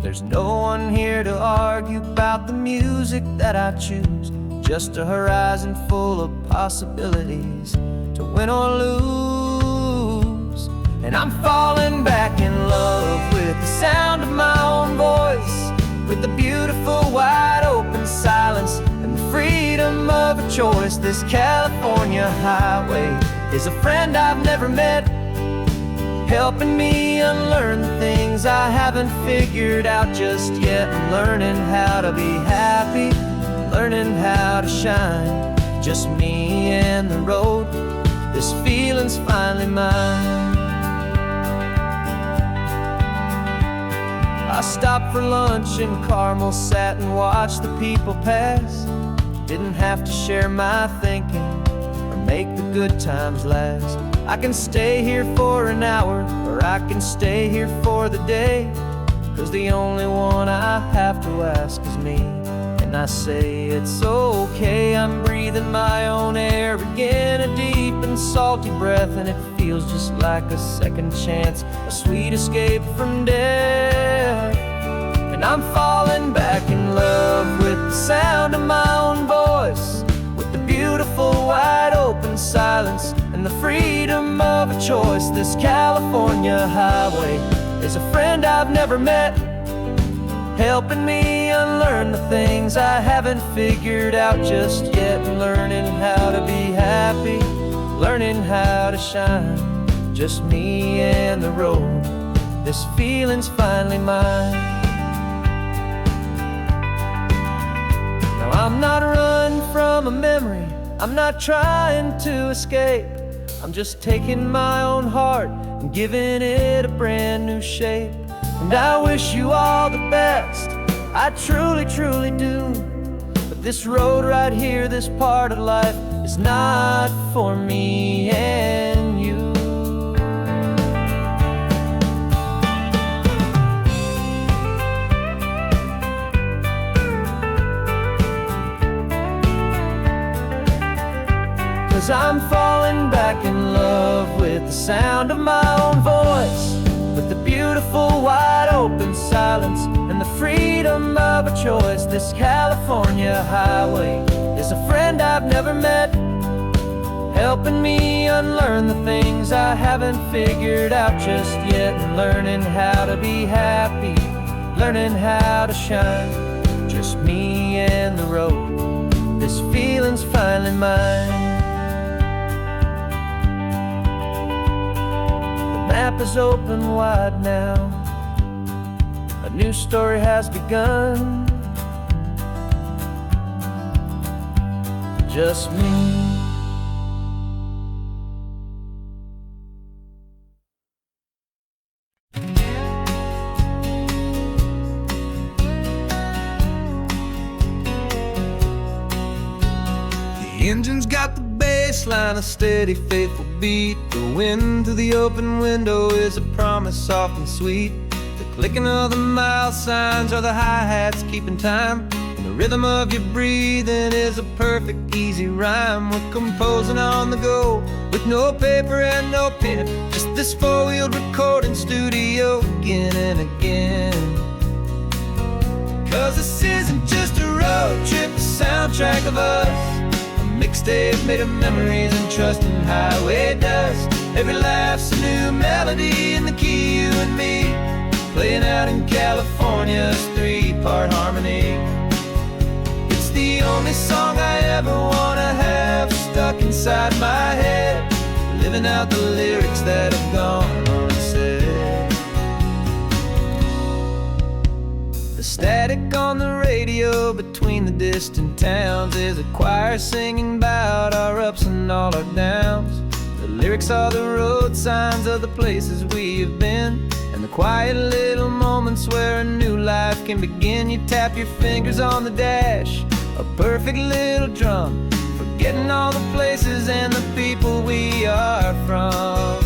There's no one here to argue about the music that I choose, just a horizon full of possibilities to win or lose. And I'm falling back in love with the sound of my own voice, with the beautiful wide open silence and the freedom of a choice. This California highway is a friend I've never met, helping me unlearn the things I haven't figured out just yet. I'm learning how to be happy, learning how to shine, just me and the road. This feeling's finally mine. I stopped for lunch in Carmel, sat and watched the people pass. Didn't have to share my thinking or make the good times last. I can stay here for an hour, or I can stay here for the day. 'cause the only one I have to ask is me. And I say it's okay, I'm breathing my own air again, a deep and salty breath, and it feels just like a second chance, a sweet escape from death. And I'm falling back in love with the sound of my own voice, with the beautiful wide open silence and the freedom of a choice. This California highway is a friend I've never met, helping me unlearn the things I haven't figured out just yet, learning how to be happy, learning how to shine, just me and the road. This feeling's finally mine. Now I'm not running from a memory, I'm not trying to escape, I'm just taking my own heart and giving it a brand new shape. And I wish you all the best, I truly, truly do. But this road right here, this part of life, is not for me and you. Cause I'm falling back in love with the sound of my own voice, with the beautiful wide open silence and the freedom of a choice. This California highway is a friend I've never met, helping me unlearn the things I haven't figured out just yet, and learning how to be happy, learning how to shine, just me and the road. This feeling's finally mine. The map is open wide now, a new story has begun, just me. The engine's got the bass line, a steady, faithful beat. The wind through the open window is a promise soft and sweet. The clicking of the mile signs are the hi-hats keeping time, and the rhythm of your breathing is a perfect, easy rhyme. We're composing on the go, with no paper and no pen, just this four-wheeled recording studio again and again. Cause this isn't just a road trip, the soundtrack of us, mixtape made of memories and trust in highway dust. Every laugh's a new melody in the key, you and me, playing out in California's three-part harmony. It's the only song I ever wanna have stuck inside my head, living out the lyrics that have gone unsaid. The static on the radio between the distant towns is a choir singing about our ups and all our downs. The lyrics are the road signs of the places we have been, and the quiet little moments where a new life can begin. You tap your fingers on the dash, a perfect little drum, forgetting all the places and the people we are from.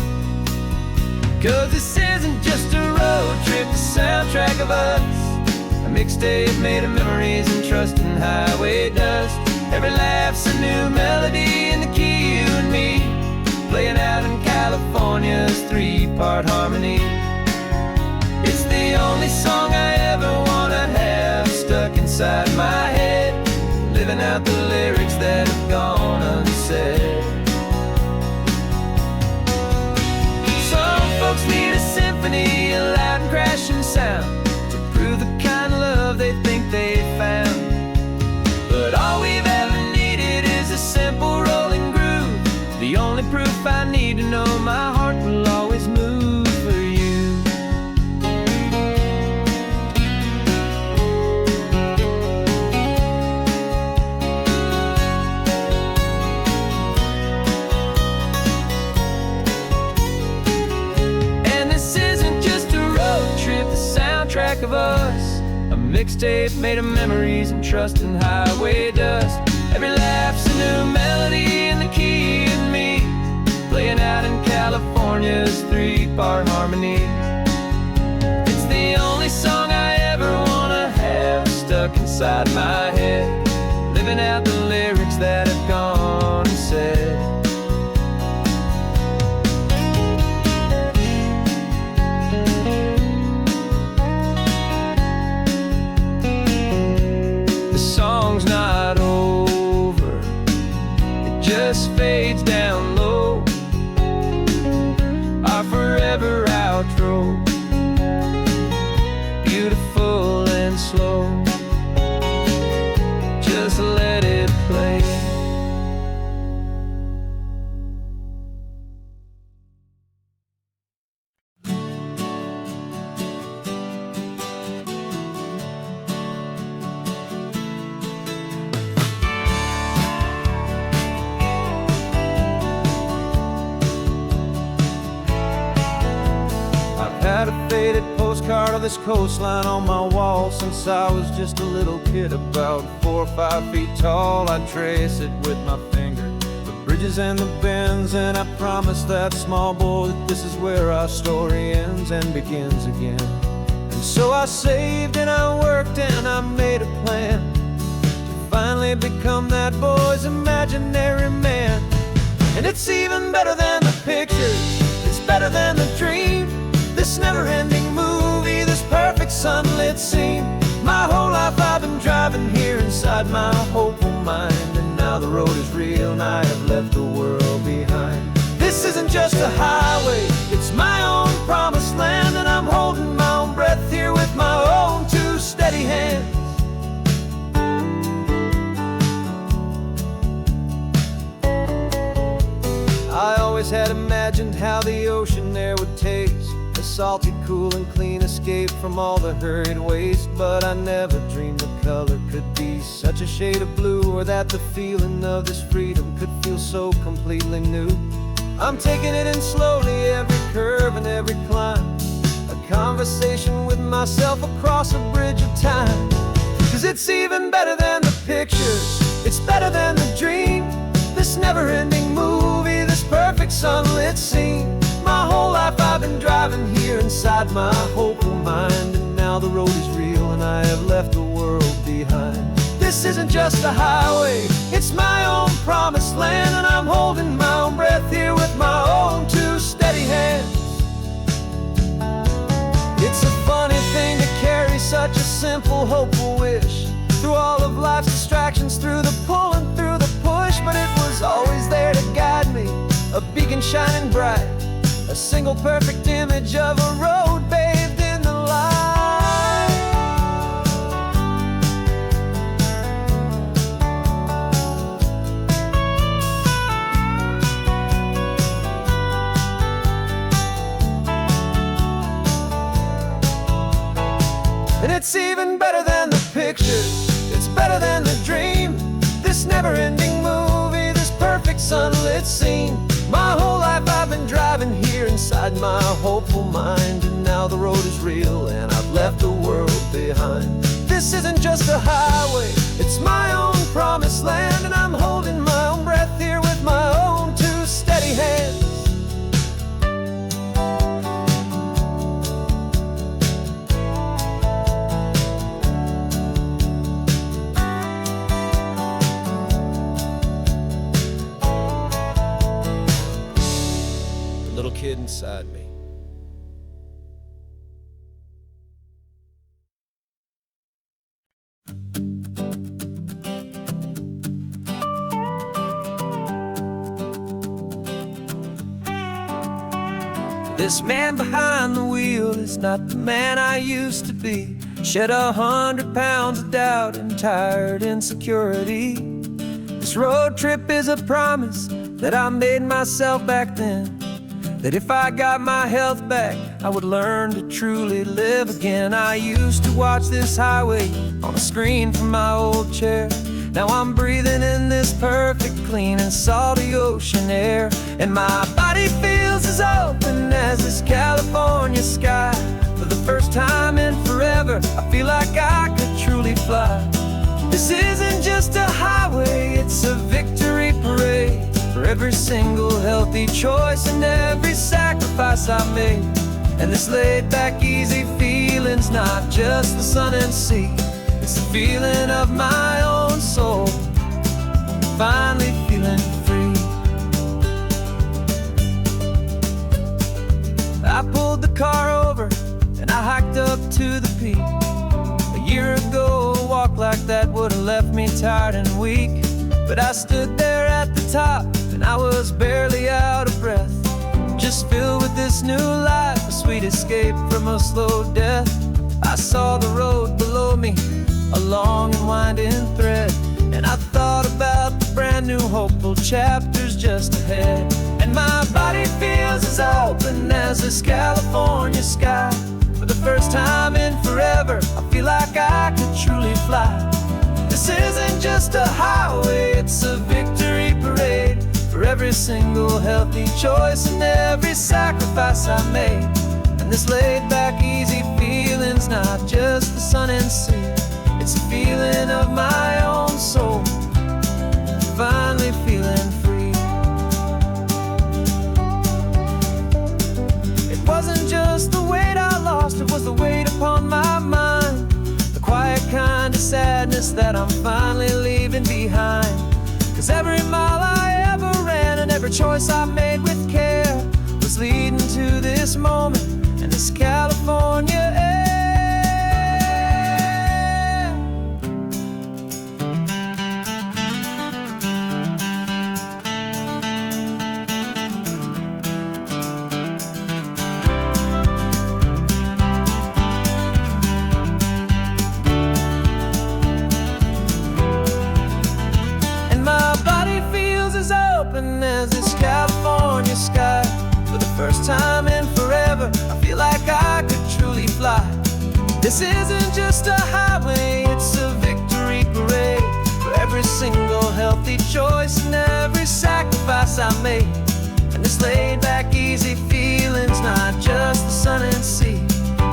Cause this isn't just a road trip, the soundtrack of us, a mixtape made of memories and trust in highway dust. Every laugh's a new melody in the key, you and me, playing out in California's three-part harmony. It's the only song I ever wanna have stuck inside my head, living out the lyrics that have gone unsaid. Some folks need a symphony, a loud and crashing sound, to prove the kind of love they think they found. But all we've ever needed is a simple rolling groove, the only proof I need to know my heart will always move for you. And this isn't just a road trip, the soundtrack of us, a mixtape made of memories and trust in highway dust. Every laugh's a new melody in the key and me, playing out in California's three-part harmony. It's the only song inside my head, living out the lyrics that have gone and said. The song's not over, it just fades down low. Our forever outro, beautiful and slow. Just let it play. Had a faded postcard of this coastline on my wall since I was just a little kid, about 4 or 5 feet tall. I trace it with my finger, the bridges and the bends, and I promised that small boy that this is where our story ends and begins again. And so I saved and I worked and I made a plan to finally become that boy's imaginary man. And it's even better than the pictures, it's better than the dream. This never-ending movie, this perfect sunlit scene. My whole life I've been driving here inside my hopeful mind, and now the road is real and I have left the world behind. This isn't just a highway, it's my own promised land, and I'm holding my own breath here with my own 2 steady hands. I always had imagined how the ocean there would taste, a salty, cool and clean escape from all the hurried waste. But I never dreamed the color could be such a shade of blue, or that the feeling of this freedom could feel so completely new. I'm taking it in slowly, every curve and every climb, a conversation with myself across a bridge of time. 'Cause it's even better than the pictures, it's better than the dream. This never-ending movie, this perfect sunlit scene. My whole life I've been driving here inside my hopeful mind, and now the road is real and I have left the world behind. This isn't just a highway, it's my own promised land, and I'm holding my own breath here with my own 2 steady hands. It's a funny thing to carry such a simple, hopeful wish through all of life's distractions, through the pull and through the push. But it was always there to guide me, a beacon shining bright, a single perfect image of a road bathed in the light. And it's even better than the pictures, it's better than the dream. This never-ending movie, this perfect sunlit scene. My whole life I've been driving here inside my hopeful mind, and now the road is real and I've left the world behind. This isn't just a highway, it's my own promised land, and I'm holding my own breath here with my own 2 steady hands. Kid inside me. This man behind the wheel is not the man I used to be. Shed 100 pounds of doubt and tired insecurity. This road trip is a promise that I made myself back then, that if I got my health back, I would learn to truly live again. I used to watch this highway on a screen from my old chair. Now I'm breathing in this perfect, clean and salty ocean air, and my body feels as open as this California sky. For the first time in forever, I feel like I could truly fly. This isn't just a highway, it's a victory parade for every single healthy choice and every sacrifice I made. And this laid back, easy feeling's not just the sun and sea, It's the feeling of my own soul, finally feeling free. I pulled the car over and I hiked up to the peak. A year ago, a walk like that would have left me tired and weak. But I stood there at the top and I was barely out of breath, just filled with this new life, a sweet escape from a slow death. I saw the road below me, a long and winding thread, and I thought about the brand new hopeful chapters just ahead. And my body feels as open as this California sky. For the first time in forever, I feel like I could truly fly. This isn't just a highway, it's a victory parade for every single healthy choice and every sacrifice I made. And this laid back, easy feeling's not just the sun and sea, it's a feeling of my own soul, finally feeling free. It wasn't just the weight I lost, it was the weight upon my mind, the quiet kind of sadness that I'm finally leaving behind. 'Cause every mile I ever ran and every choice I made with care was leading to this moment and this California air. As this California sky, for the first time in forever, I feel like I could truly fly. This isn't just a highway, it's a victory parade for every single healthy choice and every sacrifice I made. And this laid back, easy feeling's not just the sun and sea,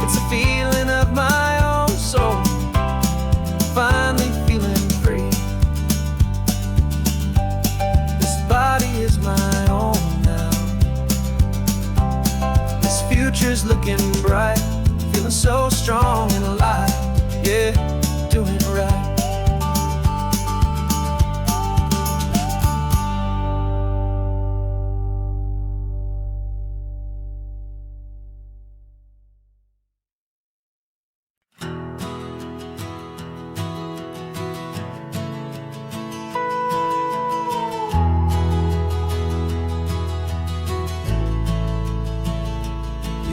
it's a feeling of my own soul, finally feeling free. Body is my own now. This future's looking bright, feeling so strong and alive. Yeah, doing it right.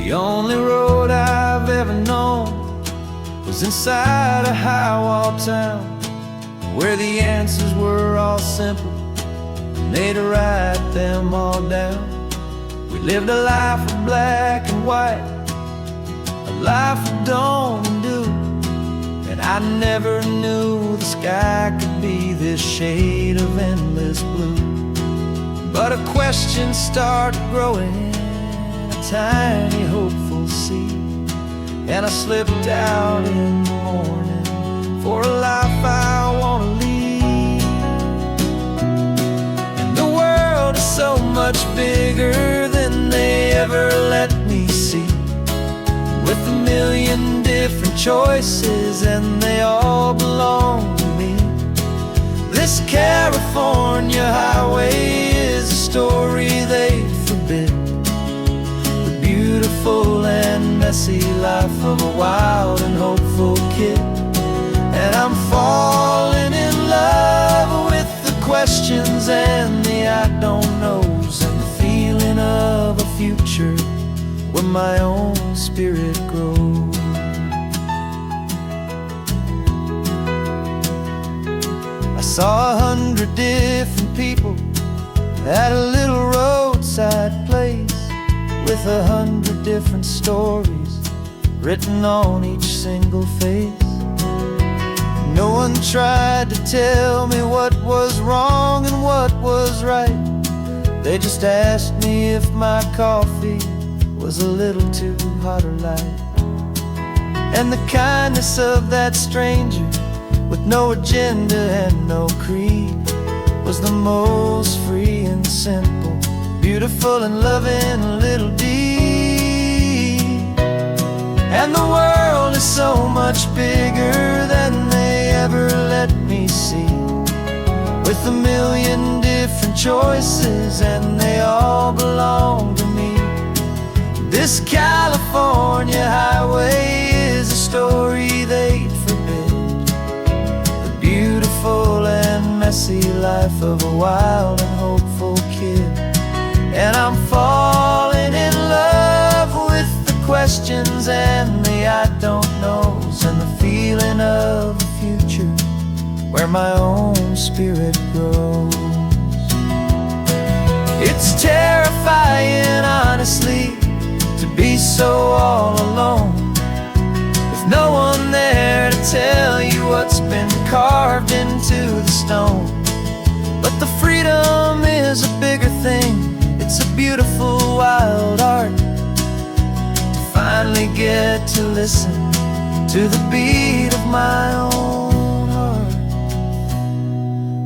The only road I've ever known was inside a high-wall town, where the answers were all simple and they'd write them all down. We lived a life of black and white, a life of dawn and dew, and I never knew the sky could be this shade of endless blue. But a question started growing, tiny hopeful seed, and I slipped out in the morning for a life I want to lead. And the world is so much bigger than they ever let me see, with a million different choices and they all belong to me. This California highway is a story they forbid, beautiful and messy life of a wild and hopeful kid. And I'm falling in love with the questions and the I don't knows, and the feeling of a future where my own spirit grows. I saw 100 different people at a little roadside place, with 100 different stories written on each single face. No one tried to tell me what was wrong and what was right. They just asked me if my coffee was a little too hot or light. And the kindness of that stranger, with no agenda and no creed, was the most free and simple, beautiful and loving little deed. And the world is so much bigger than they see, with a million different choices, and they all belong to me. This California highway is a story they'd forbid, the beautiful and messy life of a wild and hopeful kid. And I'm falling in love with the questions and the I don't knows, and the feeling of the future where my own spirit grows. It's terrifying, honestly, to be so all alone, with no one there to tell you what's been carved into the stone. But the freedom is a bigger thing. It's a beautiful wild art to finally get to listen to the beat of my own heart.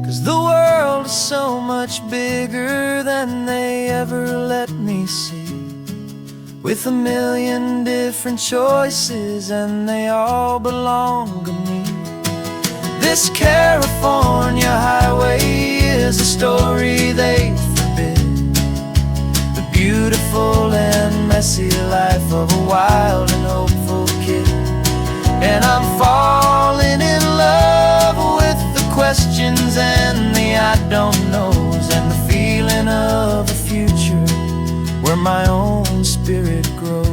'Cause the world is so much bigger than they ever let me see, with a million different choices, and they all belong to me. This California highway is a story they forbid, the beautiful and messy life of a wild and hopeful kid. And I'm falling in love with the questions and the I don't knows, and the feeling of a future where my own spirit grows.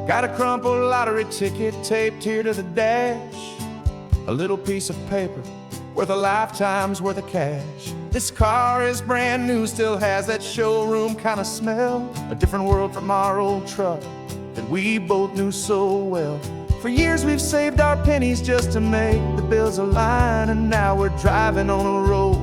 Got a crumpled lottery ticket taped here to the dash, a little piece of paper worth a lifetime's worth of cash. This car is brand new, still has that showroom kind of smell, a different world from our old truck that we both knew so well. For years we've saved our pennies just to make the bills align, and now we're driving on a road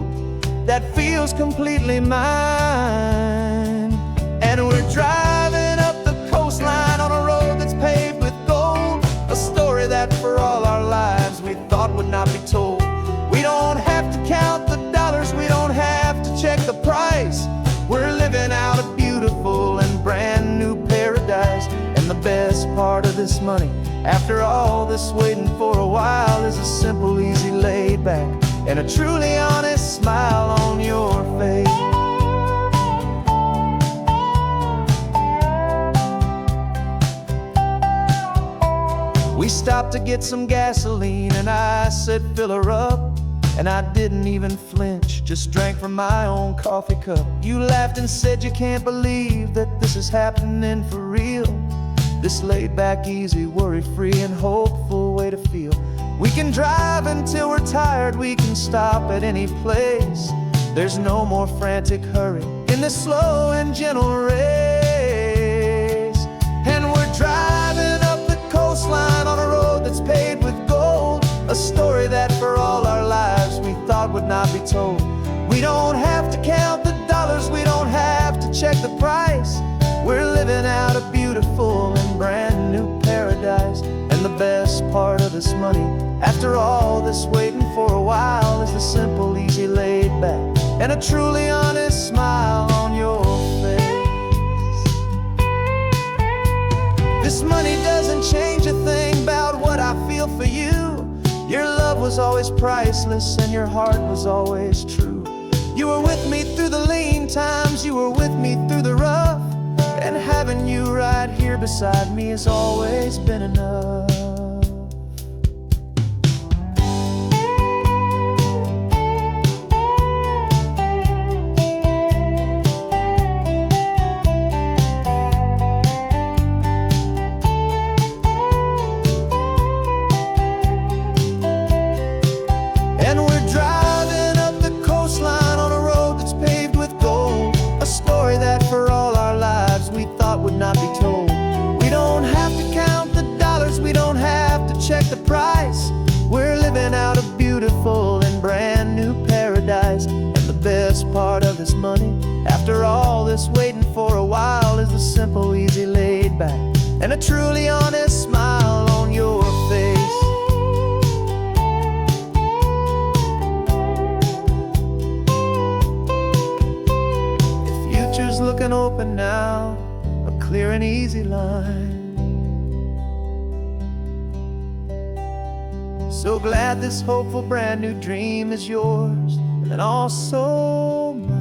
that feels completely mine. And we're driving up the coastline on a road that's paved with gold, a story that for all our lives we thought would not be told. We don't have to count the dollars, we don't have to check the price. We're living out a beautiful and brand new paradise. And the best part of this money, after all this waiting for a while, is a simple, easy, laid back, and a truly honest smile on your face. We stopped to get some gasoline, and I said, fill her up. And I didn't even flinch, just drank from my own coffee cup. You laughed and said you can't believe that this is happening for real. This laid back, easy, worry-free and hopeful way to feel. We can drive until we're tired, we can stop at any place. There's no more frantic hurry in this slow and gentle race. And we're driving up the coastline on a road that's paved with gold, a story that for all our lives we thought would not be told. We don't have to count the dollars, we don't have to check the price. We're living out a beautiful and brand new paradise. And the best part of this money, after all this waiting for a while, is the simple, easy, laid back, and a truly honest smile on your face. This money doesn't change a thing about what I feel for you. Your love was always priceless and your heart was always true. You were with me through the lean times, you were with me through the rough, and having you right here beside me has always been enough. And we're driving up the coastline on a road that's paved with gold, a story that for all our lives us waiting for a while is a simple, easy, laid back, and a truly honest smile on your face. The future's looking open now, a clear and easy line. So glad this hopeful brand new dream is yours and also mine.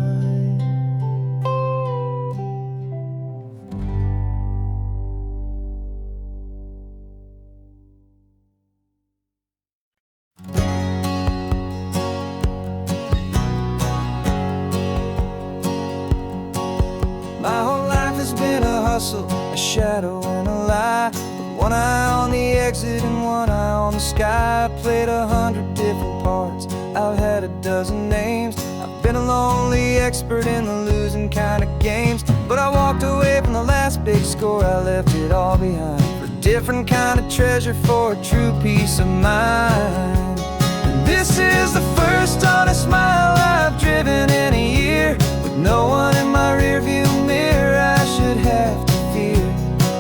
My whole life has been a hustle, a shadow and a lie. With one eye on the exit and one eye on the sky. I played 100 different parts, I've had a dozen names. I've been a lonely expert in the losing kind of games. But I walked away from the last big score, I left it all behind for a different kind of treasure, for a true peace of mind. And this is the first honest smile I've driven in a year, with no one in my rearview mirror I should have to fear.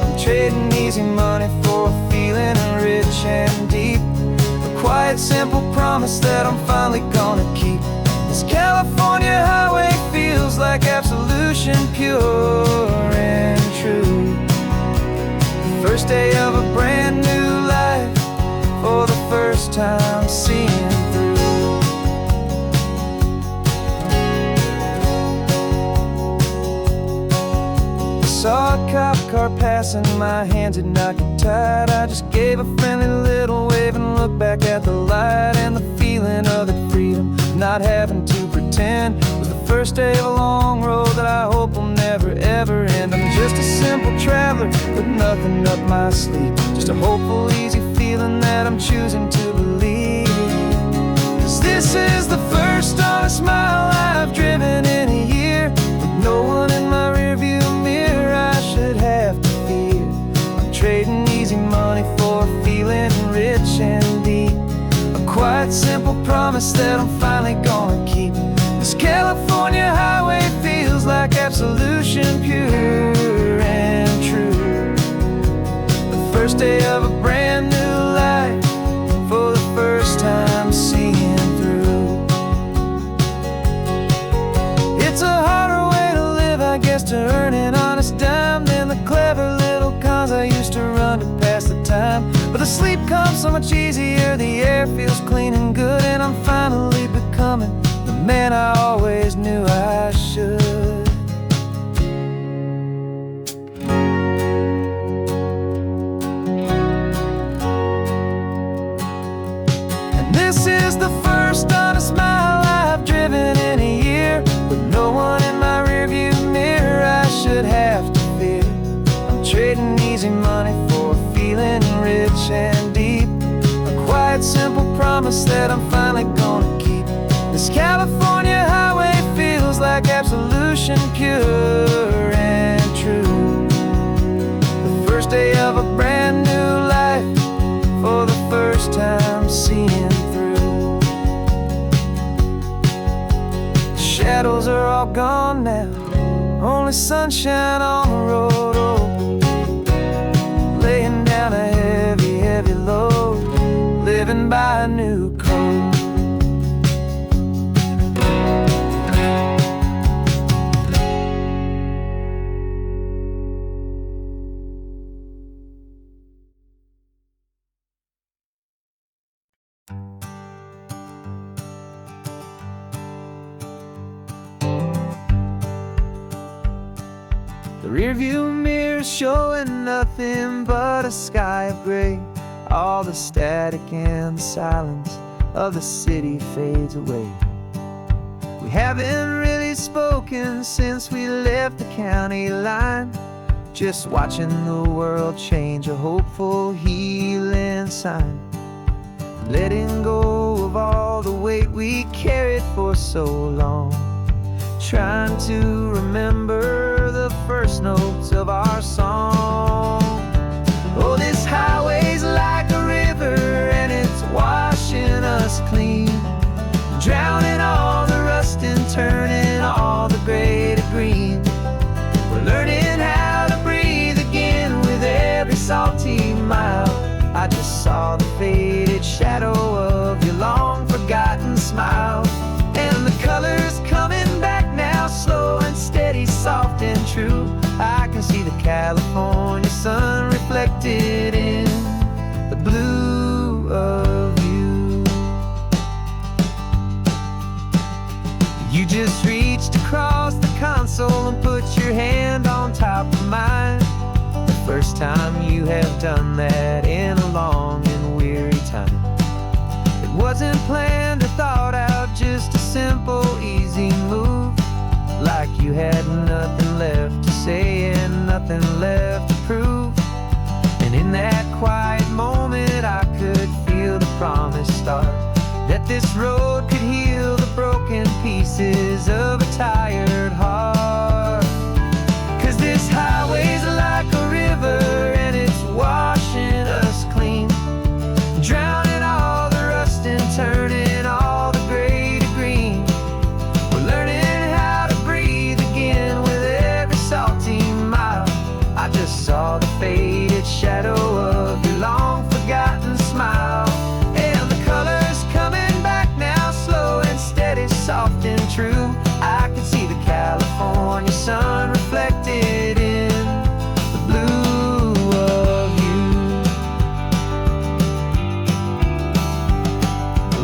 I'm trading easy money for a feeling rich and deep, a quiet, simple promise that I'm finally gonna keep. This California highway feels like absolution, pure and true. The first day of a brand new life, for the first time seeing through. Saw a cop car passing, my hands had not got tied. I just gave a friendly little wave and looked back at the light. And the feeling of the freedom, not having to pretend, was the first day of a long road that I hope will never ever end. I'm just a simple traveler with nothing up my sleeve, just a hopeful, easy feeling that I'm choosing to believe. 'Cause this is the first honest mile I've driven in a year, with no one in my rearview mirror I should have to fear. I'm trading easy money for a feeling rich and deep, a quiet, simple promise that I'm finally gonna keep. This California highway feels like absolution, pure and true. The first day of a brand new life, for the first time seeing through. It's a harder way to live, I guess, to earn an honest dime than the clever little cons I used to run to pass the time. But the sleep comes so much easier, the air feels clean and good, and I'm finally becoming the man I always knew I should. And this is the first honest mile I've driven in a year, with no one in my rearview mirror I should have to fear. I'm trading easy money for a feeling rich and deep, a quiet, simple promise that I'm finally gonna keep. This California highway feels like absolution, pure and true. The first day of a brand new life, for the first time seeing through. The shadows are all gone now, only sunshine on the road. Oh, laying down a heavy, heavy load, living by a new code. The rearview mirror's showing nothing but a sky of gray. All the static and the silence of the city fades away. We haven't really spoken since we left the county line, just watching the world change, a hopeful, healing sign. Letting go of all the weight we carried for so long, trying to remember the first notes of our song. Oh, this highway's like a river and it's washing us clean, drowning all the rust and turning all the gray to green. saw the faded shadow of your long forgotten smile. And the colors coming back now, slow and steady, soft and true. I can see the California sun reflected in the blue of you. You just reached across the console and put your hand on top of mine. The first time you have done that in a long and weary time. It wasn't planned or thought out, just a simple, easy move. Like you had nothing left to say and nothing left to prove. And in that quiet moment I could feel the promise start, that this road could heal the broken pieces of a tired heart. 'Cause this highway's like a river and it's washing us clean, drowning all the rust and turning all the gray to green. We're learning how to breathe again with every salty mile. I just saw the faded shadow of your long forgotten smile. And the colors coming back now, slow and steady, soft and true. I can see the California sun reflected in the blue of you.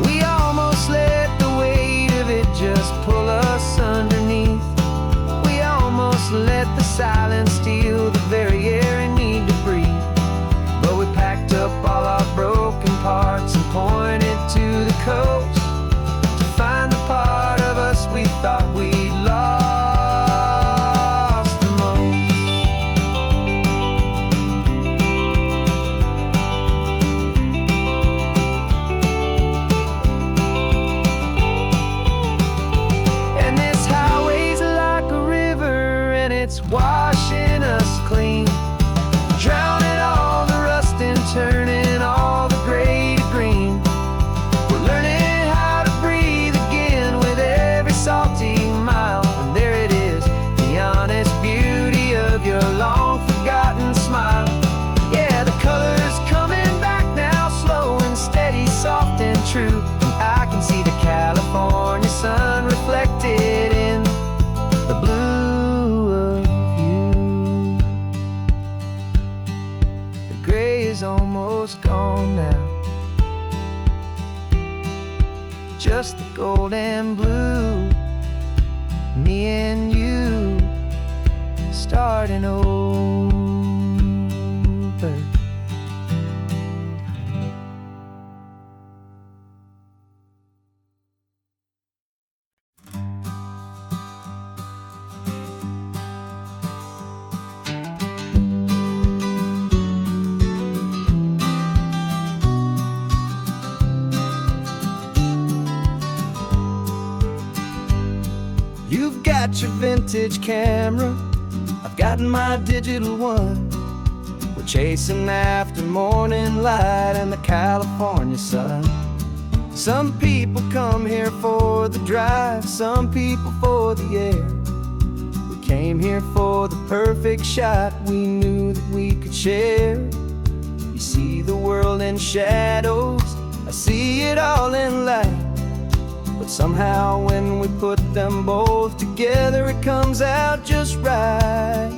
We almost let the weight of it just pull us underneath. We almost let the silence steal the very air we need to breathe. But we packed up all our broken parts and pointed to the coast to find the part of us we thought we'd lost the most. And this highway's like a river and it's washing us clean, drowning all the rust and turning all the gray to green. We're learning how to breathe again with every salty mile. And there it is, the honest beauty of your long forgotten smile. Yeah, the colors coming back now, slow and steady, soft and true. I can see the California sun reflected in the blue of you. The gray is almost gone now, just the gold and blue. Me and you starting over. You've got your vintage camera, I've got my digital one. We're chasing after morning light and the California sun. Some people come here for the drive, some people for the air. We came here for the perfect shot we knew that we could share. You see the world in shadows, I see it all in light. But somehow when we put them both together, it comes out just right.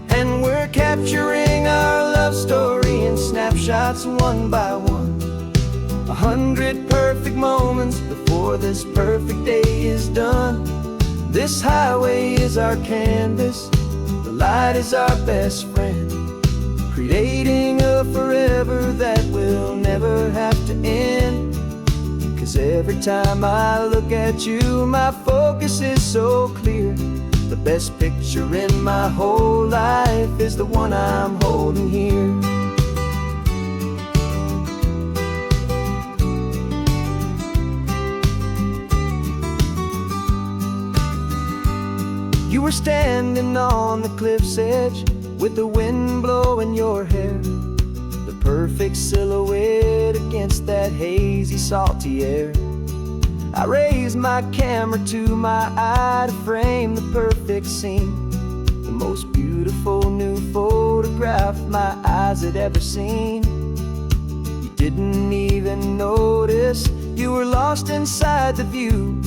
And we're capturing our love story in snapshots one by one. 100 perfect moments before this perfect day is done. This highway is our canvas, the light is our best friend, creating a forever that will never have to end. 'Cause every time I look at you, my focus is so clear. The best picture in my whole life is the one I'm holding here. You were standing on the cliff's edge with the wind blowing your hair, the perfect silhouette against that hazy, salty air. I raised my camera to my eye to frame the perfect scene, the most beautiful new photograph my eyes had ever seen. You didn't even notice you were lost inside the view,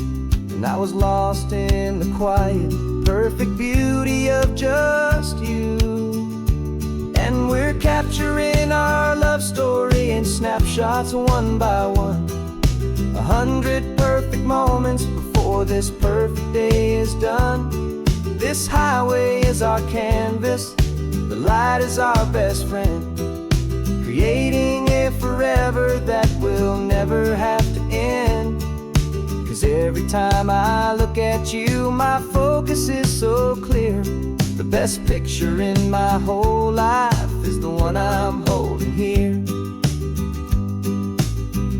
and I was lost in the quiet, perfect beauty of just you. And we're capturing our love story in snapshots one by one, 100 perfect moments before this perfect day is done. This highway is our canvas, the light is our best friend, creating a forever that will never have to end. 'Cause every time I look at you, my focus is so clear. The best picture in my whole life is the one I'm holding here.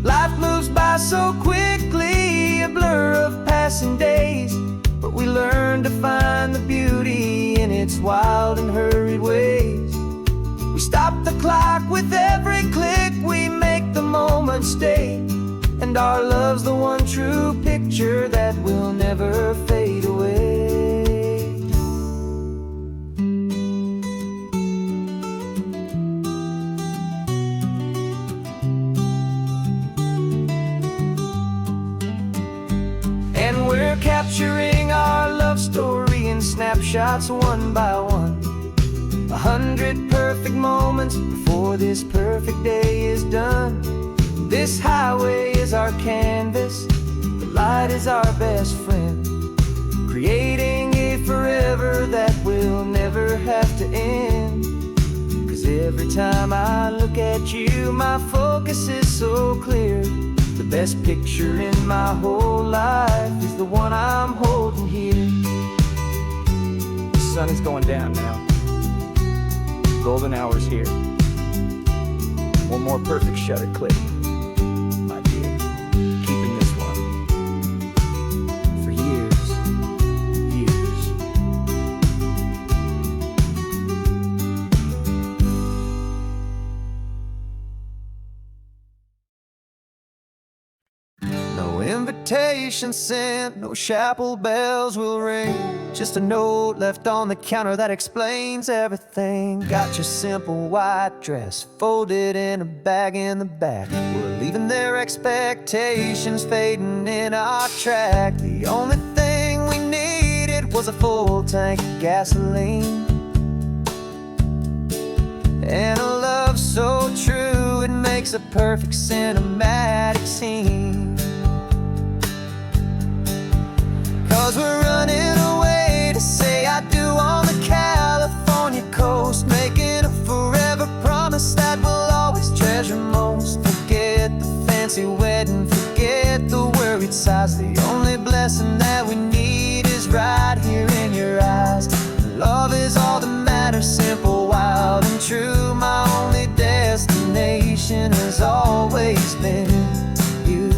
Life moves by so quickly, a blur of passing days, but we learn to find the beauty in its wild and hurried ways. We stop the clock with every click, we make the moment stay, and our love's the one true picture that will never fade away. And we're capturing our love story in snapshots one by one, 100 perfect moments before this perfect day is done. This highway is our canvas, the light is our best friend, creating a forever that will never have to end. 'Cause every time I look at you, my focus is so clear. The best picture in my whole life is the one I'm holding here. The sun is going down now. Golden hour's here. One more perfect shutter click, my dear. Keeping this one for years, years. No invitation sent, no chapel bells will ring, just a note left on the counter that explains everything. Got your simple white dress folded in a bag in the back. We're leaving their expectations fading in our track. The only thing we needed was a full tank of gasoline, and a love so true it makes a perfect cinematic scene. 'Cause we're running away to say I do on the California coast, making a forever promise that we'll always treasure most. Forget the fancy wedding, forget the worried sighs. The only blessing that we need is right here in your eyes. Love is all that matters, simple, wild, and true. My only destination has always been you.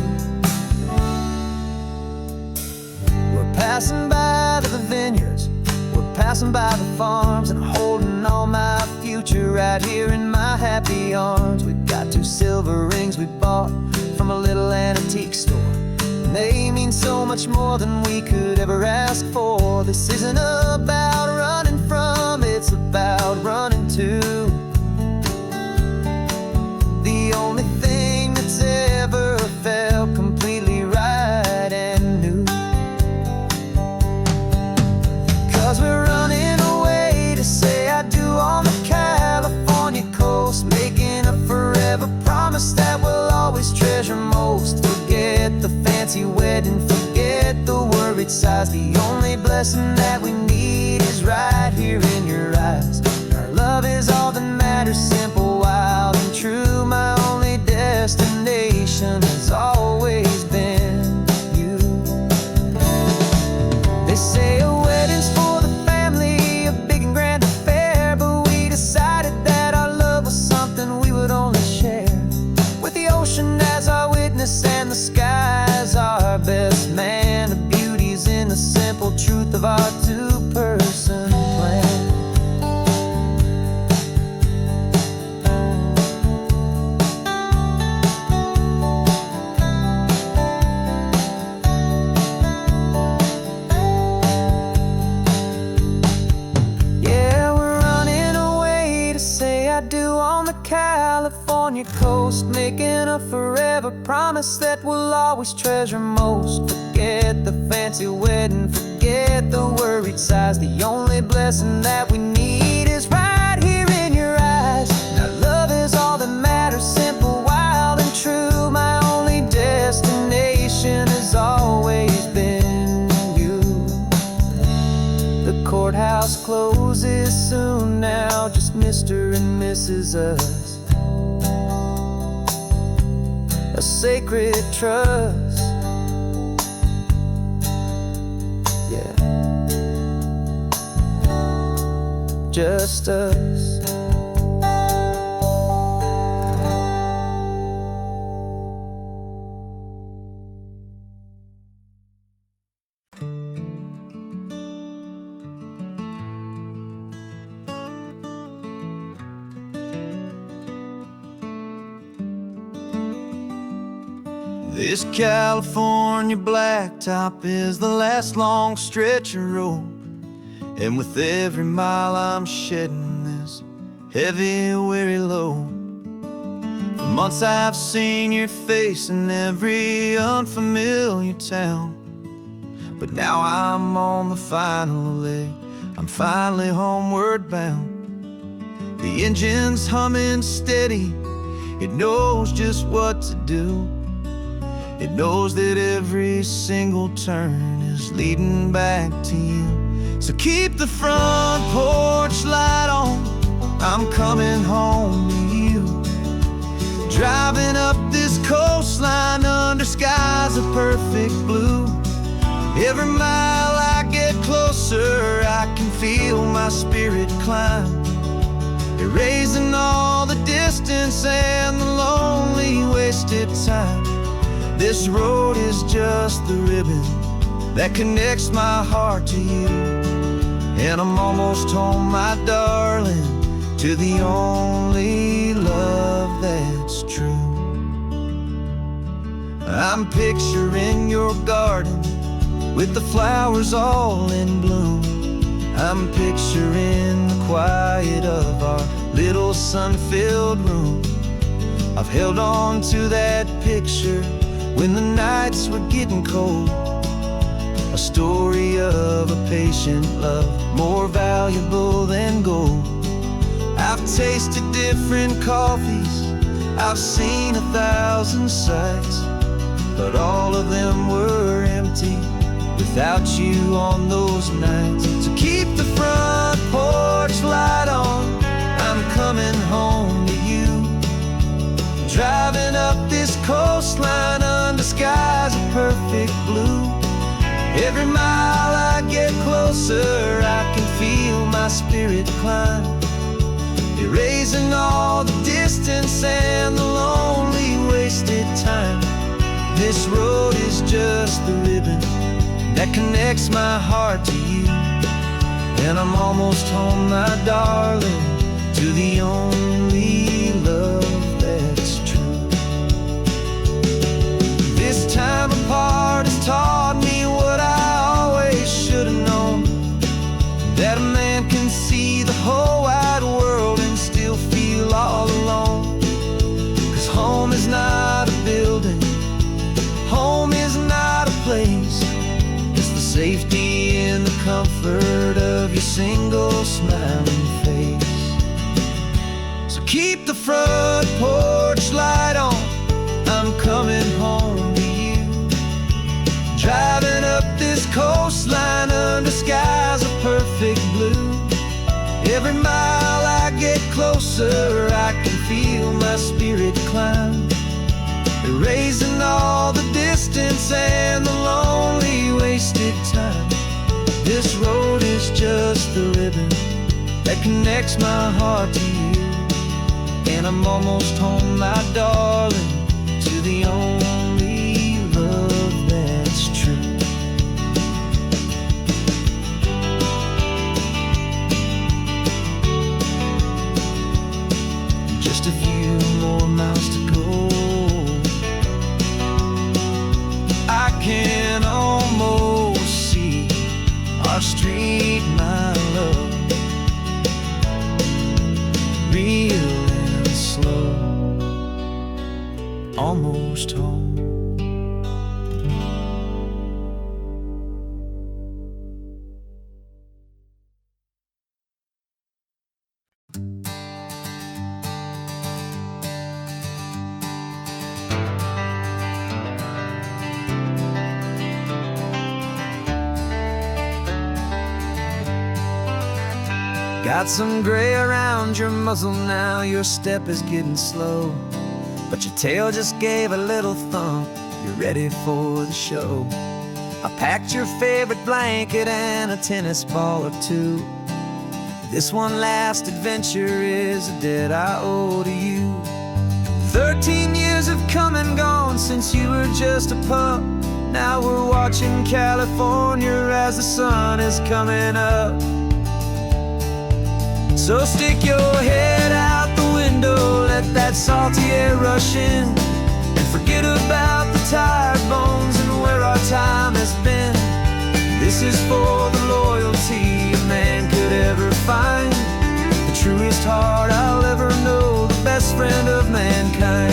Passing by the vineyards, we're passing by the farms, and holding all my future right here in my happy arms. We've got 2 silver rings we bought from a little antique store, and they mean so much more than we could ever ask for. This isn't about running from, it's about running to. The only thing that's ever felt completely right and new. 'Cause we're running away to say I do on the California coast, making a forever promise that we'll always treasure most. Forget the fancy wedding, forget the worried sighs. The only blessing that we need is right here in your eyes. Our love is all that matters, simple, wild, and true. My only destination has always been you. They say a wedding's for the family, a big and grand affair, but we decided that our love was something we would only share, with the ocean as our witness and the sky as our best man. The beauty's in the simple truth of our 2-person plan. California coast, making a forever promise that we'll always treasure most. Forget the fancy wedding, forget the worried sighs. The only blessing that we need is right here in your eyes. Now love is all that matters, simple, wild, and true. My only destination has always been you. The courthouse closes soon now, just Mr. and Mrs. Us. A sacred trust. Yeah, just us. This California blacktop is the last long stretch of road, and with every mile I'm shedding this heavy, weary load. For months I've seen your face in every unfamiliar town, but now I'm on the final leg, I'm finally homeward bound. The engine's humming steady, it knows just what to do. It knows that every single turn is leading back to you. So keep the front porch light on, I'm coming home to you. Driving up this coastline under skies of perfect blue. Every mile I get closer, I can feel my spirit climb, erasing all the distance and the lonely wasted time. This road is just the ribbon that connects my heart to you, and I'm almost home, my darling, to the only love that's true. I'm picturing your garden with the flowers all in bloom. I'm picturing the quiet of our little sun-filled room. I've held on to that picture when the nights were getting cold, a story of a patient love, more valuable than gold. I've tasted different coffees, I've seen 1,000 sights, but all of them were empty without you on those nights. So keep the front porch light on, I'm coming home to you. Driving up this coastline under skies of perfect blue. Every mile I get closer, I can feel my spirit climb, erasing all the distance and the lonely wasted time. This road is just the ribbon that connects my heart to you, and I'm almost home, my darling, to the only love that's true. This time apart has taught me what I always should have known, that a man can see the whole wide world and still feel all alone. 'Cause home is not a building, home is not a place, it's the safety and the comfort of your single smiling face. So keep the front porch light on, I'm coming home to you. Driving up this coastline under skies of perfect blue. Every mile I get closer, I can feel my spirit climb, erasing all the distance and the lonely wasted time. This road is just the ribbon that connects my heart to you, and I'm almost home, my darling, to the only love that's true. Just a few more miles to go, I can almost see our street, my love, real and slow. Got some gray around your muzzle now, your step is getting slow, but your tail just gave a little thump, you're ready for the show. I packed your favorite blanket and a tennis ball or two. This one last adventure is a debt I owe to you. 13 years have come and gone since you were just a pup. Now we're watching California as the sun is coming up. So stick your head out the window, let that salty air rush in, and forget about the tired bones and where our time has been. This is for the loyalty a man could ever find, the truest heart I'll ever know, the best friend of mankind.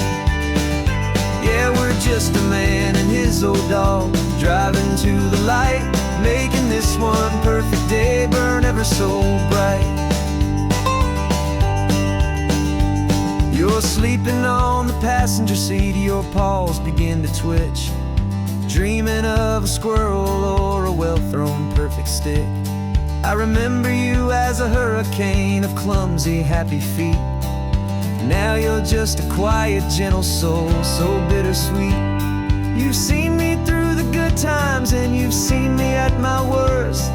Yeah, we're just a man and his old dog, driving to the light, making this one perfect day burn ever so bright. You're sleeping on the passenger seat, your paws begin to twitch, dreaming of a squirrel or a well-thrown perfect stick. I remember you as a hurricane of clumsy, happy feet. Now you're just a quiet, gentle soul, so bittersweet. You've seen me through the good times and you've seen me at my worst.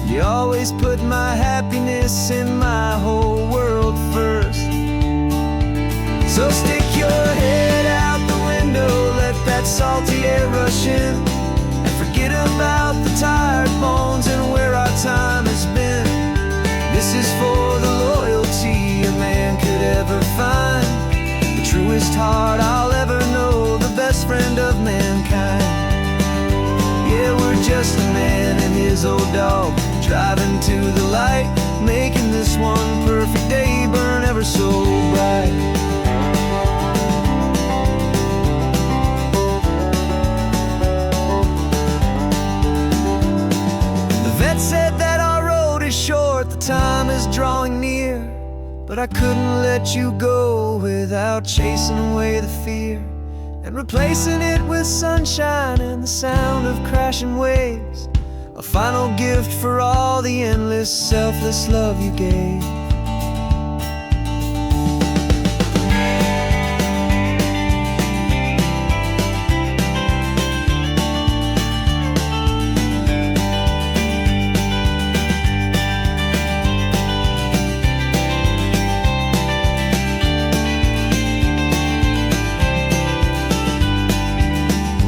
You always put my happiness in my whole world first. So stick your head out the window, let that salty air rush in, and forget about the tired bones and where our time has been. This is for the loyalty a man could ever find, the truest heart I'll ever know, the best friend of mankind. Yeah, we're just a man and his old dog, driving to the light, making this one perfect day burn ever so bright. Said that our road is short, the time is drawing near, but I couldn't let you go without chasing away the fear and replacing it with sunshine and the sound of crashing waves, a final gift for all the endless, selfless love you gave.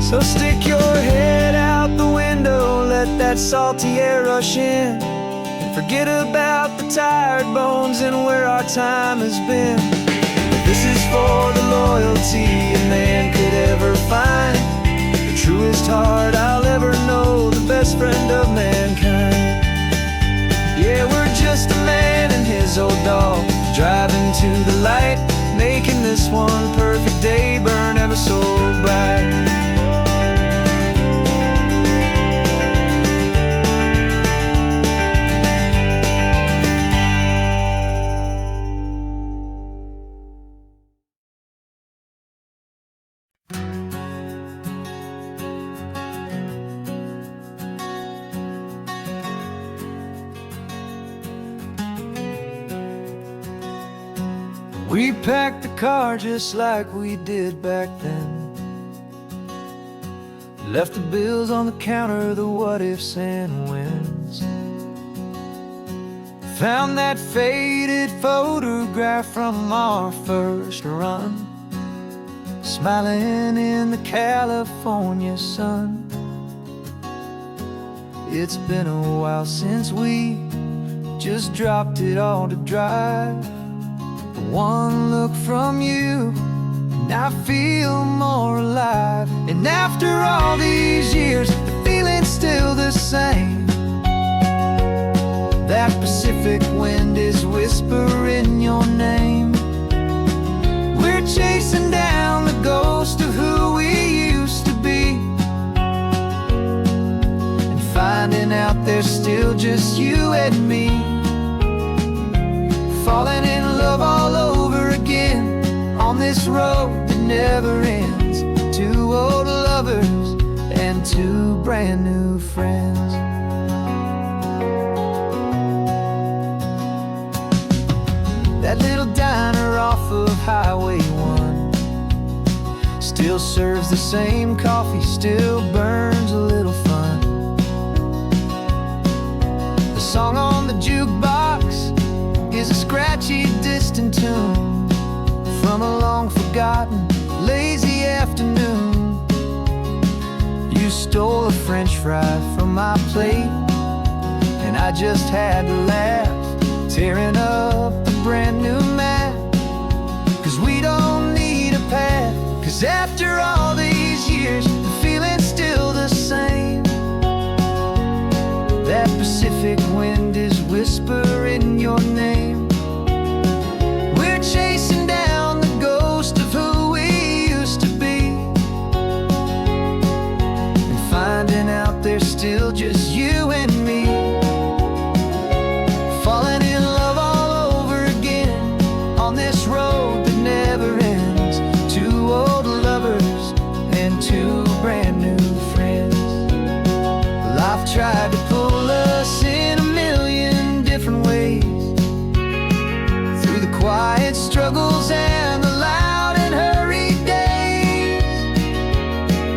So stick your head out the window, let that salty air rush in, and forget about the tired bones and where our time has been. This is for the loyalty a man could ever find, the truest heart I'll ever know, the best friend of mankind. Yeah, we're just a man and his old dog, driving to the light, making this one perfect day burn ever so bright. We packed the car just like we did back then, left the bills on the counter, the what ifs and whens. Found that faded photograph from our first run, smiling in the California sun. It's been a while since we just dropped it all to drive. One look from you and I feel more alive. And after all these years, the feeling's still the same. That Pacific wind is whispering your name. We're chasing down the ghost of who we used to be, and finding out there's still just you and me, falling in love all over again on this road that never ends. Two old lovers and two brand new friends. That little diner off of Highway 1 still serves the same coffee, still burns a little fun. The song on the jukebox is a scratchy, distant tune from a long-forgotten, lazy afternoon. You stole a French fry from my plate, and I just had to laugh, tearing up the brand new map. 'Cause we don't need a path, 'cause after all these years, the feeling's still the same. That Pacific wind is whispering your name. We're chasing down the ghost of who we used to be, and finding out there's still just you and me. Falling in love all over again on this road that never ends. Two old lovers and two brand new friends. Life tried to pull us in a million different ways, through the quiet struggles and the loud and hurried days.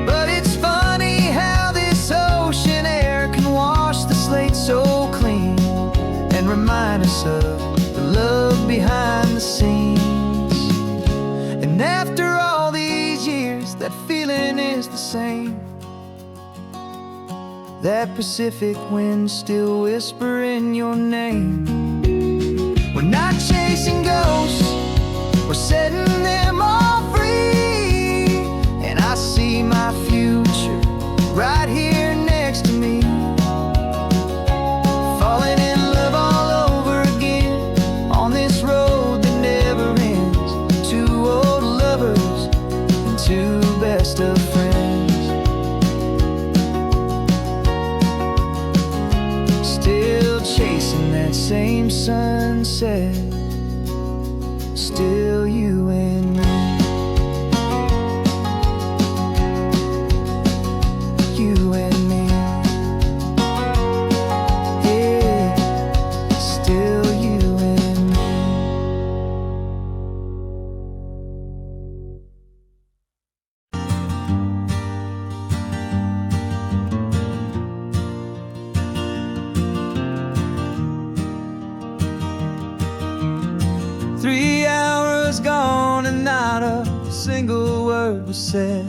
But it's funny how this ocean air can wash the slate so clean and remind us of the love behind the scenes. And after all these years, that feeling is the same. That Pacific wind still whispering your name. We're not chasing ghosts, we're setting them all free. And I see my future right here next to me. Falling in love all over again on this road that never ends. Two old lovers and two best of friends. Still chasing that same sunset, still you and me. You and me. Yeah, still you and me. 3 hours gone and not a single word was said.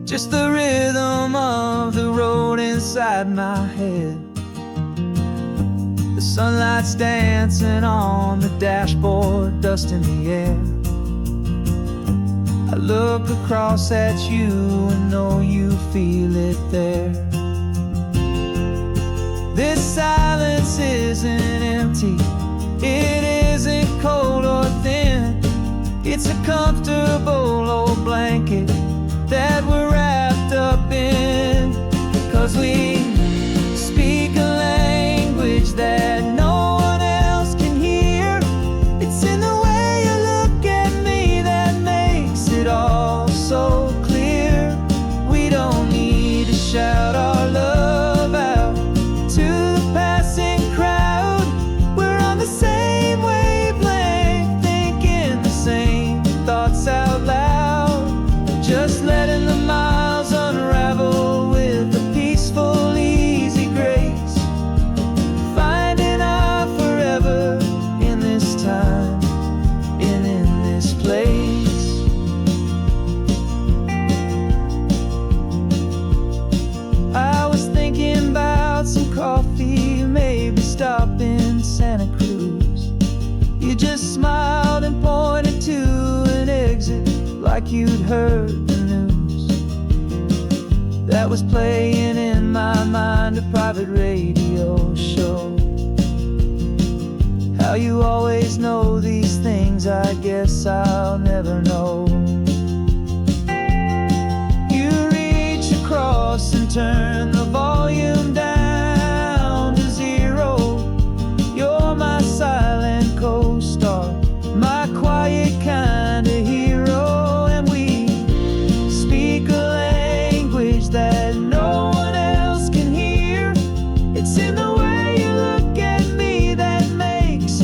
Just the rhythm of the road inside my head. The sunlight's dancing on the dashboard, dust in the air. I look across at you and know you feel it there. This silence isn't empty, it isn't cold or thin. It's a comfortable old blanket that we're wrapped up in. 'Cause we speak a language that no one else can hear. It's in the way you look at me that makes it all so clear. We don't need to shout our love out to the passing crowd. We're on the same wavelength, thinking the same thoughts out loud. Just letting the miles unravel with a peaceful, easy grace. Finding our forever in this time and in this place. I was thinking about some coffee, maybe stop in Santa Cruz. You just smiled and pointed to an exit like you'd heard the news. That was playing in my mind, a private radio show. How you always know these things, I guess I'll never know. You reach across and turn the volume down to 0. You're my silent co-star, my quiet kind of hero. And we speak a language that no one else can hear. It's in the way you look at me that makes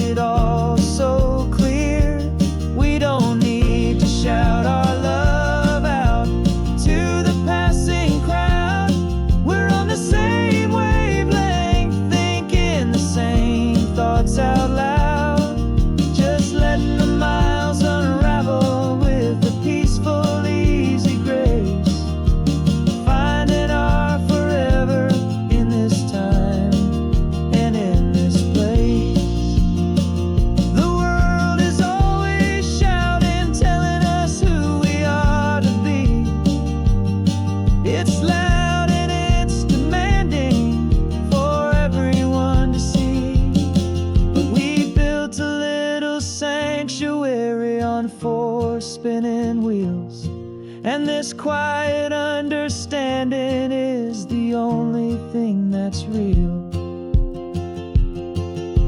this quiet understanding is the only thing that's real.